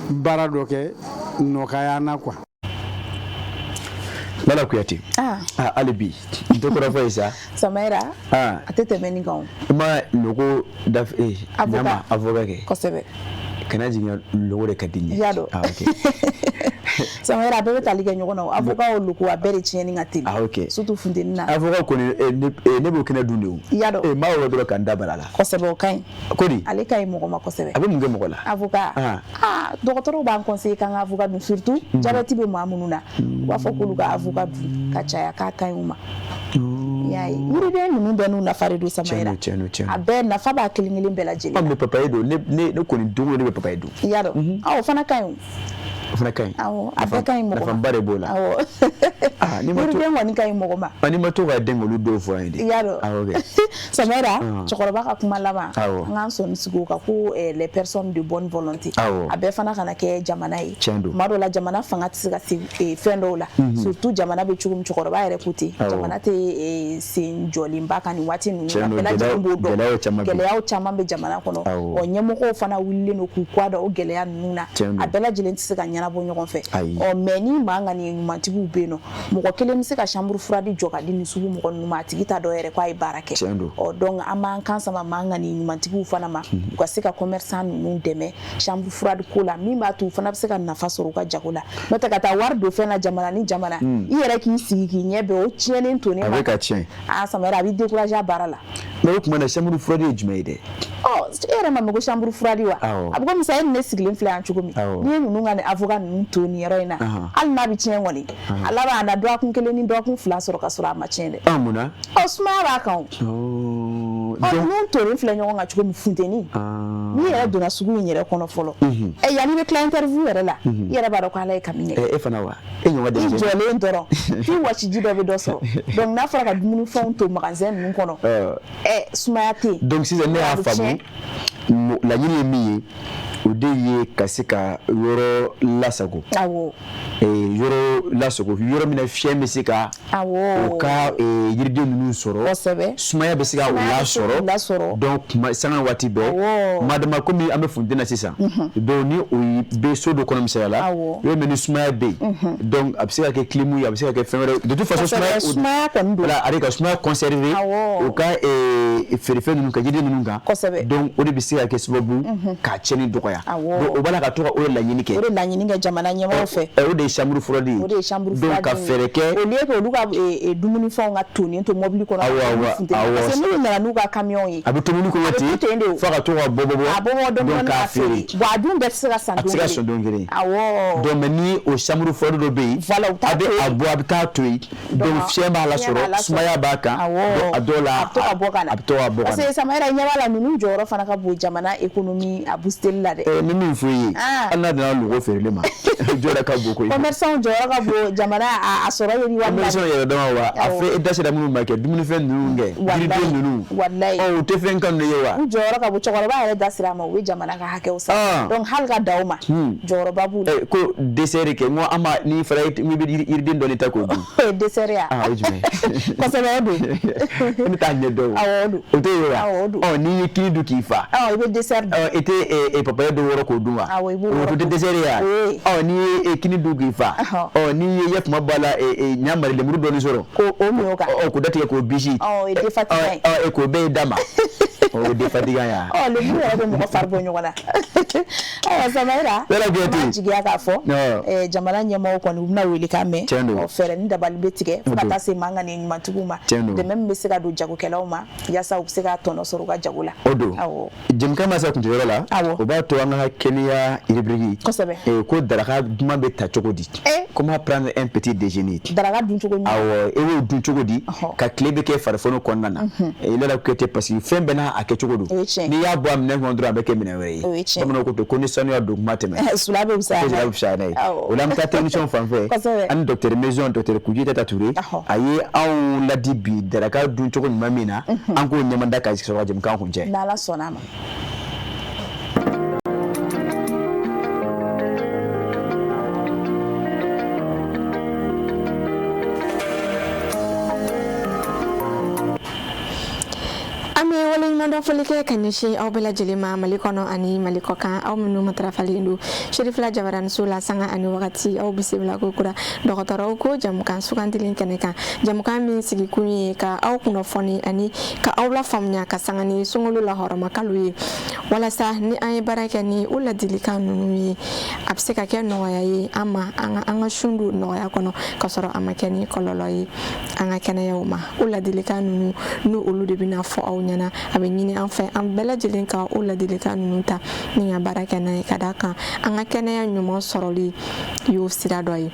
Speaker 16: baara dɔ kɛ nɔgɔya na quoi.
Speaker 1: Bala Kuyate. Ali bi. Ndokora fa isa.
Speaker 2: Samaira. Atete meni kan.
Speaker 1: Ma logo daf nama avocat ke.
Speaker 2: Kosebe.
Speaker 1: Kana jinya logo de kadinye.
Speaker 2: Yado.
Speaker 1: Okay.
Speaker 2: Samaira bebe taliga nyogono avocat o logo abere chieni ngati.
Speaker 1: Okay.
Speaker 2: Surtout fundeni na.
Speaker 1: Avocat ko ne bo kena dunde.
Speaker 2: Yado.
Speaker 1: Ma wo do kan dabarala.
Speaker 2: Kosebe o kan.
Speaker 1: Kodi.
Speaker 2: Ale kai mo ma kosebe.
Speaker 1: Abe munge mo la.
Speaker 2: Avocat. Docteur ba conseiller kan avocat surtout jabati be mamununa. Wa fokulu ka avocat ka chaya ka kan uma. Yayi muri de nunu benu na faridu Samaira. Abe na fa ba kilingilin bela jeli.
Speaker 1: Am papa edo ne ko ni dungo ne papa edo.
Speaker 2: Yado. Fana kan.
Speaker 1: Fana kan.
Speaker 2: Abe kan mo.
Speaker 1: Na fa bare bola.
Speaker 2: Ni mo to woni kan mo ma.
Speaker 1: Ani mo to ga dengolu do fo inde.
Speaker 2: Yado.
Speaker 1: Okay.
Speaker 2: Samaira chokoroba ka kuma lama. Ngan so nsigo ka ko les personnes de bonne volonté. Abe fana kana ke jamana yi. Maro la jamana fanga tsika fendo la. Surtout jamana be chugum chokoroba ere kuti. Jamana te sin jolimba kan wati nu na bela jimbo do. Geleya chama be jamana kono. O nyemoko fana wille no ku kwada o geleya nuna. Abela jilen tsika nyana bo nyogon fe. O meni manga ni mantibu be no. Moko kelen se ka chambre froide joka di ni sugu moko numa tigita do ere kwa ibarake. O donc ama kansa manga ni mantibu fana ma. Ko se ka commerçant nu deme chambre froide ko la mi ma tu fana se ka nafa soro ka jagola. Meta ka ta war do fe na jamana ni jamana. I yere ki sigi ki nyebe o tienen to ne ma.
Speaker 1: Avec a tien.
Speaker 2: Samara bi décourager barala.
Speaker 1: Mais o kuma na chambre froide jumeide.
Speaker 2: Ere ma go chambre froide wa. Abugo mi sa ne sigilin fle an chugo mi. Ni nu nga ne avocat nu to ni yero ina. Al na bi tien woni. Alaba na do akun kele ni do akun fla soro ka soro ma tien de.
Speaker 1: Amuna.
Speaker 2: Osma ba kan. Nu to ni fle nyon nga chugo mi funteni. Ni yere do na sugu ni yere kono folo. Ya ni be client interview yere la. Yere ba do ko ala e kamine.
Speaker 1: Fana wa. Nyon wa de.
Speaker 2: Jole ndoro. Fi wachi jido be do so. Donc na fara ka dumuni fon to magasin nu kono. Smayate.
Speaker 1: Donc si ne a famu la yini mi o de ye kasika yoro lasago. Yoro lasago yoro mina fie mesika. O ka yiride nunu soro. Sumaya be sika o la soro. Donc sanga wati be. Madama komi ame fundena sisa. Donc ni o be so do kono misala la. Yo meni sumaya be. Donc absika ke klimu absika ke fenre. De toute façon sumaya
Speaker 2: kondo.
Speaker 1: La arika sumaya conservé. O ka ferife nunu ka yiride nunu ga. Donc o de be sika ke sababu ka cheni dokoya. O bala ka toka o la nyini ke.
Speaker 2: O la nyini ke jamana nyema o fe.
Speaker 1: O de chambre froide. Donc ka fereke.
Speaker 2: O lié ko luka dumuni fo nga toni to mobile ko na. Parce que nous na luka camion yi.
Speaker 1: Abi to muni ko wati. Fa ka toka bobo.
Speaker 2: Donc ka feri. Wa dun be sira sando.
Speaker 1: Sira sando ngere. Donc meni o chambre froide do be.
Speaker 2: Voilà
Speaker 1: abi abo abita toi. Donc fiema la soro. Sumaya baka. Donc adola. Abto abokana.
Speaker 2: Parce que Samaira nyawala nunu joro fana ka bo jamana économie a booster la de.
Speaker 1: Nunu fuyi. Ana de na lugo ferle ma. Jora ka boko.
Speaker 2: Commerçant joro ka bo jamana a soro yeri wa.
Speaker 1: Commerçant yeri dama wa. Afi edase da munu market. Dumuni fen nunu nge. Diride nunu.
Speaker 2: Wallahi.
Speaker 1: O te fen kan ne yewa.
Speaker 2: Joro ka bo chokoro ba yeri dasira ma we jamana ka hake usa. Donc halga dauma. Joro babu.
Speaker 1: Ko dessert ke mo ama ni fara mi be iride ndo leta ko du.
Speaker 2: Dessert ya.
Speaker 1: Ojme.
Speaker 2: Ko se be do.
Speaker 1: Ni ta ne do.
Speaker 2: Awodu.
Speaker 1: O te yewa. Ni kini du kifa.
Speaker 2: Ibe dessert.
Speaker 1: Ete papa do woro ko duma. O to dessert ya. Ni kini du kifa. Ni yef mabala nyamare le murudo ni soro.
Speaker 2: O mi oka.
Speaker 1: Ko date ko bishi.
Speaker 2: E de fatiga.
Speaker 1: E ko be dama. O de fatiga ya.
Speaker 2: Le murudo mo farbo nyona. Samaira.
Speaker 1: Wala geti.
Speaker 2: Jigia ka fo. Jamana nyema ko ni na wili kame. O fere ni dabali betige. Fata se manga ni matuguma. De même be se ka do jago kelauma. Yasa o se ka tono soro ka jagula.
Speaker 1: Odo. Jim kama sa kunjera la. O ba to anga ka kenya iribrigi
Speaker 2: kosɛbɛ
Speaker 1: ko daraka duma bɛ ta cogo di comment prendre un petit déjeuner
Speaker 2: daraka dun cogo
Speaker 1: awɔ e wo dun cogo di ka tile bɛ kɛ farifoni kɔnɔna na il est que parce que fɛn bɛɛ n'a kɛ cogo don n'i y'a bɔ a minɛ kɔnɔ dɔrɔn a bɛ kɛ minɛ wɛrɛ ye bamananw ko ten ko ni sanuya don kuma tɛmɛ
Speaker 2: sula bɛ fisaya
Speaker 1: n'a ye o la an bɛ taa technicien fan fɛ ani docteur Maison docteur Kujita Touré a ye anw ladi bi daraka dun cogo ɲuman min na an k'o ɲɛmada ka sɔrɔ jamukan kun cɛ
Speaker 2: n'Ala sɔnna ma.
Speaker 17: Mando folike kanyeshi au bela jelema malikono ani malikokan au minu matrafalindu Sherifla Jabaran Sula sanga ani wakati au bisibla kukura dokotoro ko jamukan sukandilin keneka jamukan min sigi kunye ka au kunofoni ani ka au la famnya ka sangani sungulu la horoma kalui wala sa ni ay baraka ni ula dilika nunu abse ka ke noya yi ama anga shundu noya kono kasoro amakeni kololoyi anga kene yoma ula dilika nunu nu ulu de bina fo au nyana nyini an fɛ an bɛɛ lajɛlen ka o ladilikan ninnu ta ni ka baara kɛ n'a ye ka d'a kan an ka kɛnɛya ɲuman sɔrɔli y'o sira dɔ ye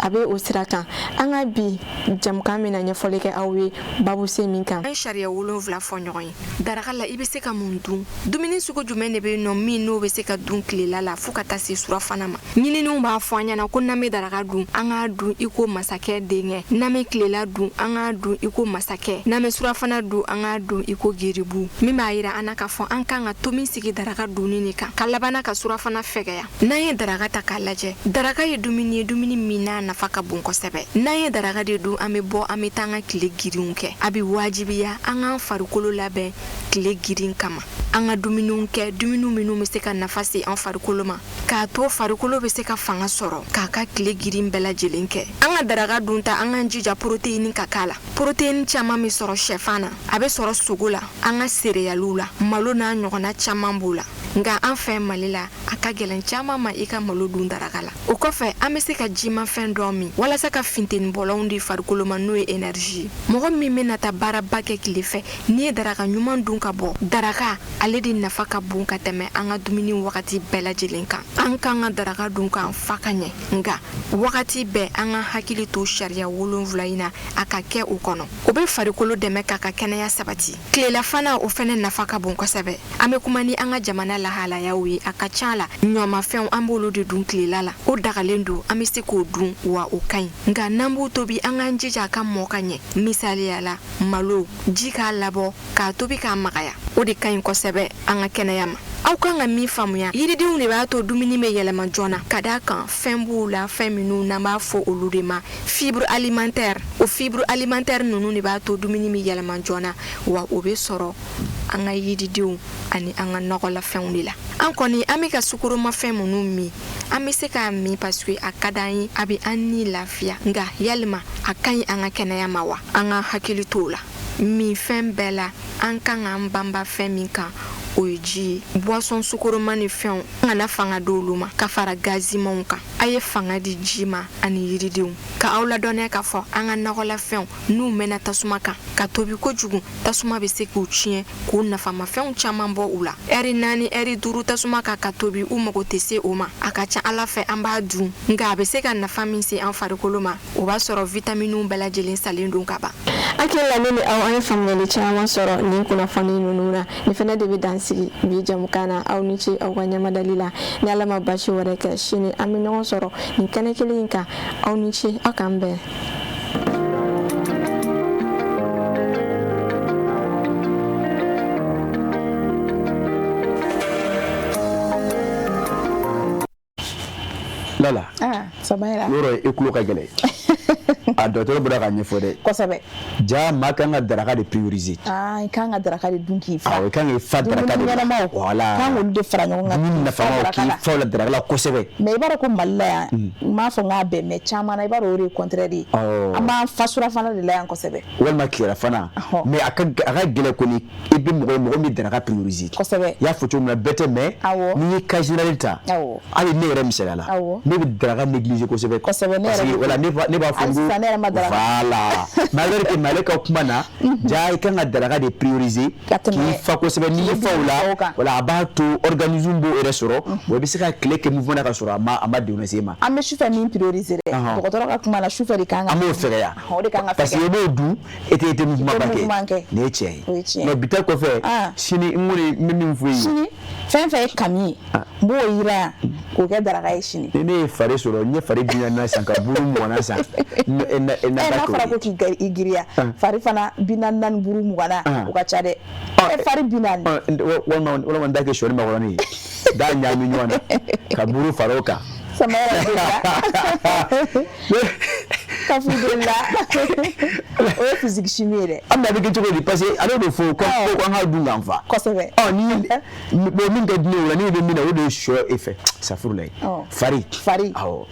Speaker 17: a bɛ o sira kan an ka bi jamukan min na ɲɛfɔli kɛ aw ye babu se min kan an sariya 7 fɔ ɲɔgɔn ye daraka la i bɛ se ka mun dun dumuni sugu jumɛn de bɛ yen nɔ min n'o bɛ se ka dun tilela la fo ka taa se surafana ma ɲininiw b'a fɔ an ɲɛna ko n'an bɛ daraka dun an k'a dun i ko masakɛ denkɛ n'an bɛ tilela dun an k'a dun i ko masakɛ n'an bɛ surafana dun an k'a dun i ko geribu min b'a yira an na k'a fɔ an kan ka to min sigi daraka dunni de kan ka labana ka surafana fɛgɛya n'an ye daraka ta k'a lajɛ daraka ye dumuni ye dumuni min n'a nafa ka bon kosɛbɛ n'an ye daraka de dun an bɛ bɔ an bɛ taa an ka tile girinw kɛ a bɛ wajibiya an k'an farikolo labɛn tile girin kama an ka dumuniw kɛ dumuni minnu bɛ se ka nafa se an farikolo ma k'a to farikolo bɛ se ka fanga sɔrɔ k'a ka tile girin bɛɛ lajɛlen kɛ an ka daraka dun ta an k'an jija protéine ka k'a la protéine caman bɛ sɔrɔ sɛfan na a bɛ sɔrɔ sogo la an ka céréales la malo n'a ɲɔgɔnna caman b'o la nka an fɛ Mali la a ka gɛlɛn caman ma i ka malo dun daraka la o kɔfɛ an bɛ se ka jimafɛn dɔ min walasa ka funteni bɔlɔnw di farikolo ma n'o ye énergie mɔgɔ min bɛna taa baaraba kɛ tile fɛ n'i ye daraka ɲuman dun ka bɔ daraka ale de nafa ka bon ka tɛmɛ an ka dumuni wagati bɛɛ lajɛlen kan an kan ka daraka dun k'an fa ka ɲɛ nka wagati bɛɛ an ka hakili to sariya 7 in na a ka kɛ o kɔnɔ o bɛ farikolo dɛmɛ k'a ka kɛnɛya sabati tilelafana o fɛnɛ nafa ka bon kosɛbɛ an bɛ kuma ni an ka jamana lahalayaw ye a ka ca la ɲɔmafɛnw an b'olu de dun tilela la o dagalen don an bɛ se k'o dun wa o ka ɲi nka n'an b'o tobi an k'an jija a ka mɔ ka ɲɛ misaliya la malo ji k'a labɔ k'a tobi k'a magaya o de ka ɲi kosɛbɛ an ka kɛnɛya ma aw kan ka min faamuya yiridenw de b'a to dumuni bɛ yɛlɛma joona ka d'a kan fɛn b'u la fɛn minnu n'an b'a fɔ olu de ma fibre alimentaire o fibre alimentaire ninnu de b'a to dumuni bɛ yɛlɛma joona wa o bɛ sɔrɔ an ka yiridenw ani an ka nɔgɔlafɛnw de la an kɔni an bɛ ka sukoromafɛn minnu min an bɛ se k'a min parce que a ka d'an ye a bɛ an ni lafiya nka yalima a ka ɲi an ka kɛnɛya ma wa an ka hakili t'o la min fɛn bɛɛ la an kan k'an banba fɛn min kan o ye ji ye boisson sukoroma ni fɛnw an kana fanga d'olu ma ka fara gazimanw kan a ye fanga di ji ma ani yiridenw ka aw ladɔnniya k'a fɔ an ka nɔgɔlafɛnw n'u mɛnna tasuma kan ka tobi kojugu tasuma bɛ se k'u tiɲɛ k'u nafamafɛnw caman bɔ u la ɛri 4 ɛri 5 tasuma kan ka tobi u mago tɛ se o ma a ka ca ala fɛ an b'a dun nka a bɛ se ka nafa min se an farikolo ma o b'a sɔrɔ vitaminiw bɛɛ lajɛlen salen don ka ban hakilila ne ni aw an ye faamuyali caman sɔrɔ nin kunnafoni ninnu na nin fɛnɛ de bɛ dansigi bi jamukan na aw ni ce aw ka ɲamadali la ni ala ma basi wɛrɛ kɛ sini an bɛ ɲɔgɔn sɔrɔ nin kɛnɛ kelen in kan aw ni ce aw k'an bɛn
Speaker 1: Lala
Speaker 2: Samayra
Speaker 1: yɔrɔ i kulo ka gɛlɛn a dɔgɔtɔrɔ bɔra ka ɲɛfɔ dɛ
Speaker 2: kosɛbɛ
Speaker 1: ja maa kan ka daraka de prioriser
Speaker 2: i kan ka daraka de dun k'i fa
Speaker 1: i kan k'i fa daraka de la voilà
Speaker 2: kan k'olu de fara ɲɔgɔn kan
Speaker 1: dumuni nafamaw k'i fa la daraka la kosɛbɛ
Speaker 2: mais i b'a dɔn ko Mali la yan n m'a fɔ n k'a bɛn mais caman na i b'a dɔn o de ye contraire ye an b'an fa surafana de la yan kosɛbɛ
Speaker 1: walima tilelafana mais a ka gɛlɛn kɔni i bɛ mɔgɔ min daraka prioriser
Speaker 2: kosɛbɛ
Speaker 1: i y'a fɔ cogo min na bɛɛ tɛ mais n'i ye cas général ta hali ne yɛrɛ misaliya la ne bɛ daraka négliger kosɛbɛ
Speaker 2: ne yɛrɛ
Speaker 1: voilà ne b'a fɔ voilà malgré que malika kuma na ja i kan ka daraka de prioriser k'i fa kosɛbɛ n'i ye faw la wala a b'a to organisme b'o yɛrɛ sɔrɔ wa i bɛ se ka tile kɛ mouvement na ka sɔrɔ a ma degun lase i ma.
Speaker 2: An bɛ sufɛ min prioriser dɛ dɔgɔtɔrɔ ka kuma la sufɛ de kan ka
Speaker 1: an b'o fɛgɛya parce que i b'o dun e tɛ mouvement ba kɛ nin ye tiɲɛ ye mais bi ta kɔfɛ sini n kɔni n bɛ min fɔ i ye
Speaker 2: sini fɛn fɛn ye kami ye n b'o yira yan k'o kɛ daraka ye sini.
Speaker 1: ni ne ye fari sɔrɔ n ye fari biɲana san ka buru mɔgɔna san
Speaker 2: n'a fɔra ko k'i giriya fari fana 44 buru mɔgɔna o ka ca dɛ fari 40
Speaker 1: walima n da kɛ sɔni makɔrɔni ye da ɲagami ɲɔgɔn na ka buru fara o kan
Speaker 2: o ye physique chimie ye dɛ.
Speaker 1: An bɛ kɛ cogo di parce que ale de fɔ ko an ka dun k'an fa.
Speaker 2: Kosɛbɛ.
Speaker 1: Ni min tɛ dun o la ni bɛ min na o de ye sɔ e fɛ safurula ye. Fari.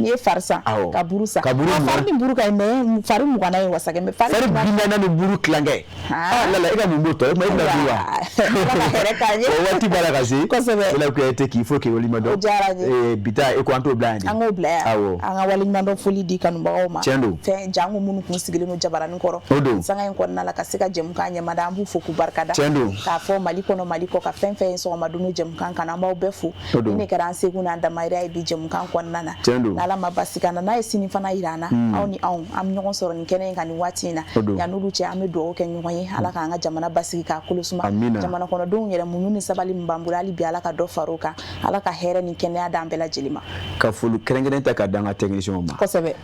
Speaker 2: N'i ye fari san ka buru san. Fari ni buru ka ɲi mais fari mugana ye wasakɛ mais fari
Speaker 1: 40 ni buru kilankɛ. Lala e ka mun b'o tɔ e ma e bɛna dun wa.
Speaker 2: Ala ka hɛrɛ k'an ye.
Speaker 1: O waati b'a la ka se.
Speaker 2: Kosɛbɛ.
Speaker 1: O la kuyate k'i fo k'i waleɲuman dɔn.
Speaker 2: O diyara n ye.
Speaker 1: Bi ta e ko an t'o bila yan de.
Speaker 2: An k'o bila yan.
Speaker 1: Awɔ.
Speaker 2: An ka waleɲuman dɔn foli di kanubagaw ma.
Speaker 1: Tiɲɛ don.
Speaker 2: Fɛn jango minnu kun sigilen don jabaranin kɔrɔ.
Speaker 1: O don.
Speaker 2: Sanga in kɔnɔna la ka se ka jɛmukan ɲɛmada an b'u fo k'u barikada.
Speaker 1: Tiɲɛ don.
Speaker 2: K'a fɔ Mali kɔnɔ Mali kɔ ka fɛn fɛn ye sɔgɔmadon jɛmukan kan an b'aw bɛɛ fo. Ni ne kɛra an segu n'an damayira ye bi jɛmukan kɔnɔna na.
Speaker 1: Tiɲɛ don.
Speaker 2: N'Ala ma basi kan na n'a ye sini fana yira an na aw ni anw an bɛ ɲɔgɔn sɔrɔ nin kɛnɛ in kan nin waati in na yan'olu cɛ an bɛ dugawu kɛ ɲɔgɔn ye Ala k'an ka jamana basigi k'a kolo suma jamana kɔnɔdenw yɛrɛ muɲu ni sabali min b'an bolo hali bi Ala ka dɔ far'o kan Ala ka hɛrɛ ni kɛnɛya d'an bɛɛ lajɛlen ma.
Speaker 1: Ka foli kɛrɛnkɛrɛn ta ka d'an ka technicien ma.
Speaker 2: Kosɛbɛ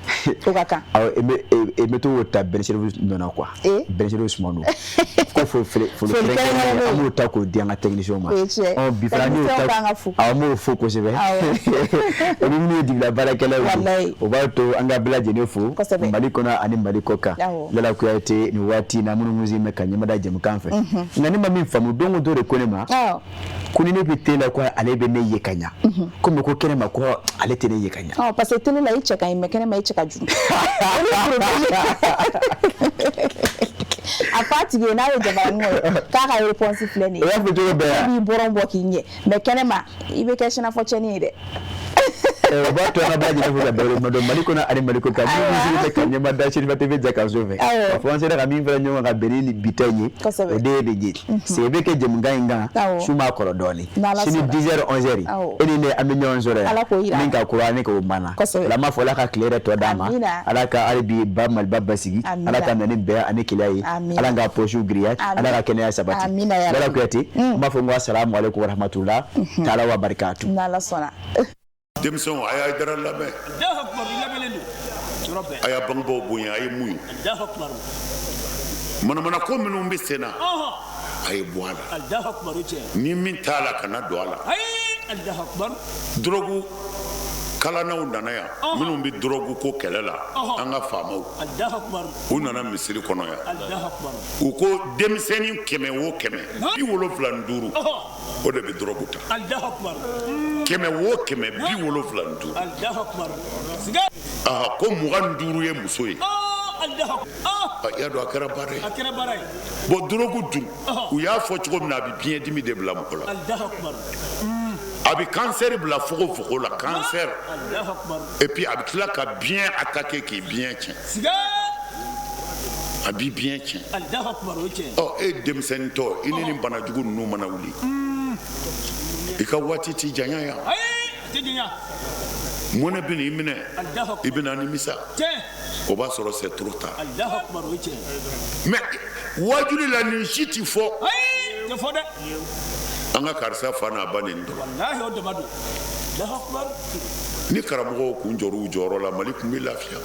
Speaker 2: o ka kan.
Speaker 1: E bɛ to ta Benservice nɔna quoi. Benservice Sumano. Ko foli kɛrɛnkɛrɛn an b'o ta k'o di an ka technicien ma. Bi fana n'o ta aw m'o fo kosɛbɛ. Olu minnu ye digila baarakɛlaw ye o b'a to an ka bɛɛ lajɛlen fo Mali kɔnɔ ani Mali kɔ kan. Lala Kuyate nin waati na minnu muzi mɛ ka ɲɛmada jɛmukan fɛ. Nka ne ma min faamu don o don de ko ne ma ko ni ne bɛ télé la ko ale bɛ ne ye ka ɲa komi ko kɛnɛ ma ko ale tɛ ne ye ka ɲa.
Speaker 2: Parce que télé la i cɛ ka ɲi mais kɛnɛ ma i cɛ ka jugu. A fa tigi ye n'a ye jabaranin ye k'a ka réponse filɛ nin ye.
Speaker 1: O y'a fɔ cogo bɛɛ ya.
Speaker 2: I b'i bɔrɔn bɔ k'i ɲɛ mais kɛnɛ ma i bɛ kɛ sinafɔ cɛni ye dɛ.
Speaker 1: O b'a to an ka bɛɛ lajɛlen fo ka bɛn ma dɔn Mali kɔnɔ ani Mali kɔ kan ni musique bɛ ka ɲɛmada Serifa TV Jakaso fɛ a fɔ an sera ka min fara ɲɔgɔn kan bɛn ni bi ta in ye o de ye de ye c'est bɛ kɛ jɛmukan in kan su ma kɔrɔ dɔɔnin sini 10h 11h e ni ne an bɛ ɲɔgɔn sɔrɔ yan min ka kura ne k'o banna ala ma fɔ ala ka tile yɛrɛ tɔ d'a ma ala ka hali bi ba Maliba basigi ala ka na ni bɛn ani keleya ye ala ka poche giriya ala ka kɛnɛya sabati Lala Kuyate n b'a fɔ n ko assalamu alaikum wa rahmatullah ta'ala wa barakatuh.
Speaker 2: N'Ala sɔnna.
Speaker 3: Denmisɛnw a y'a dara labɛn a y'a bangebaaw bonya a ye mun ye manamana ko minnu bɛ sen na a ye bɔ a la ni min t'a la kana don a la drogue kalanaw nana yan minnu bɛ drogue ko kɛlɛ la an ka faamaw u nana misiri kɔnɔ yan u ko denmisɛnnin 100 o 100 75 o de bɛ drogue ta 100 o 100 75 ko 25 ye muso ye y'a dɔn a kɛra baara ye bon drogue dun u y'a fɔ cogo min na a bɛ biɲɛ dimi de bila mɔgɔ la a bɛ cancer bila fogo la cancer et puis a bɛ tila ka biɲɛ attaquer k'i biɲɛ tiɲɛ a b'i biɲɛ tiɲɛ e denmisɛnnin tɔ i ni nin bana jugu ninnu mana wuli i ka waati t'i janya yan mɔnɛ bɛ n'i minɛ i bɛ na nimisa o b'a sɔrɔ c'est trop tard mais wajuli la nin si tɛ fɔ an ka karisa fa n'a ba nin dɔn ni karamɔgɔw kun jɔr'u jɔyɔrɔ la Mali kun bɛ lafiya.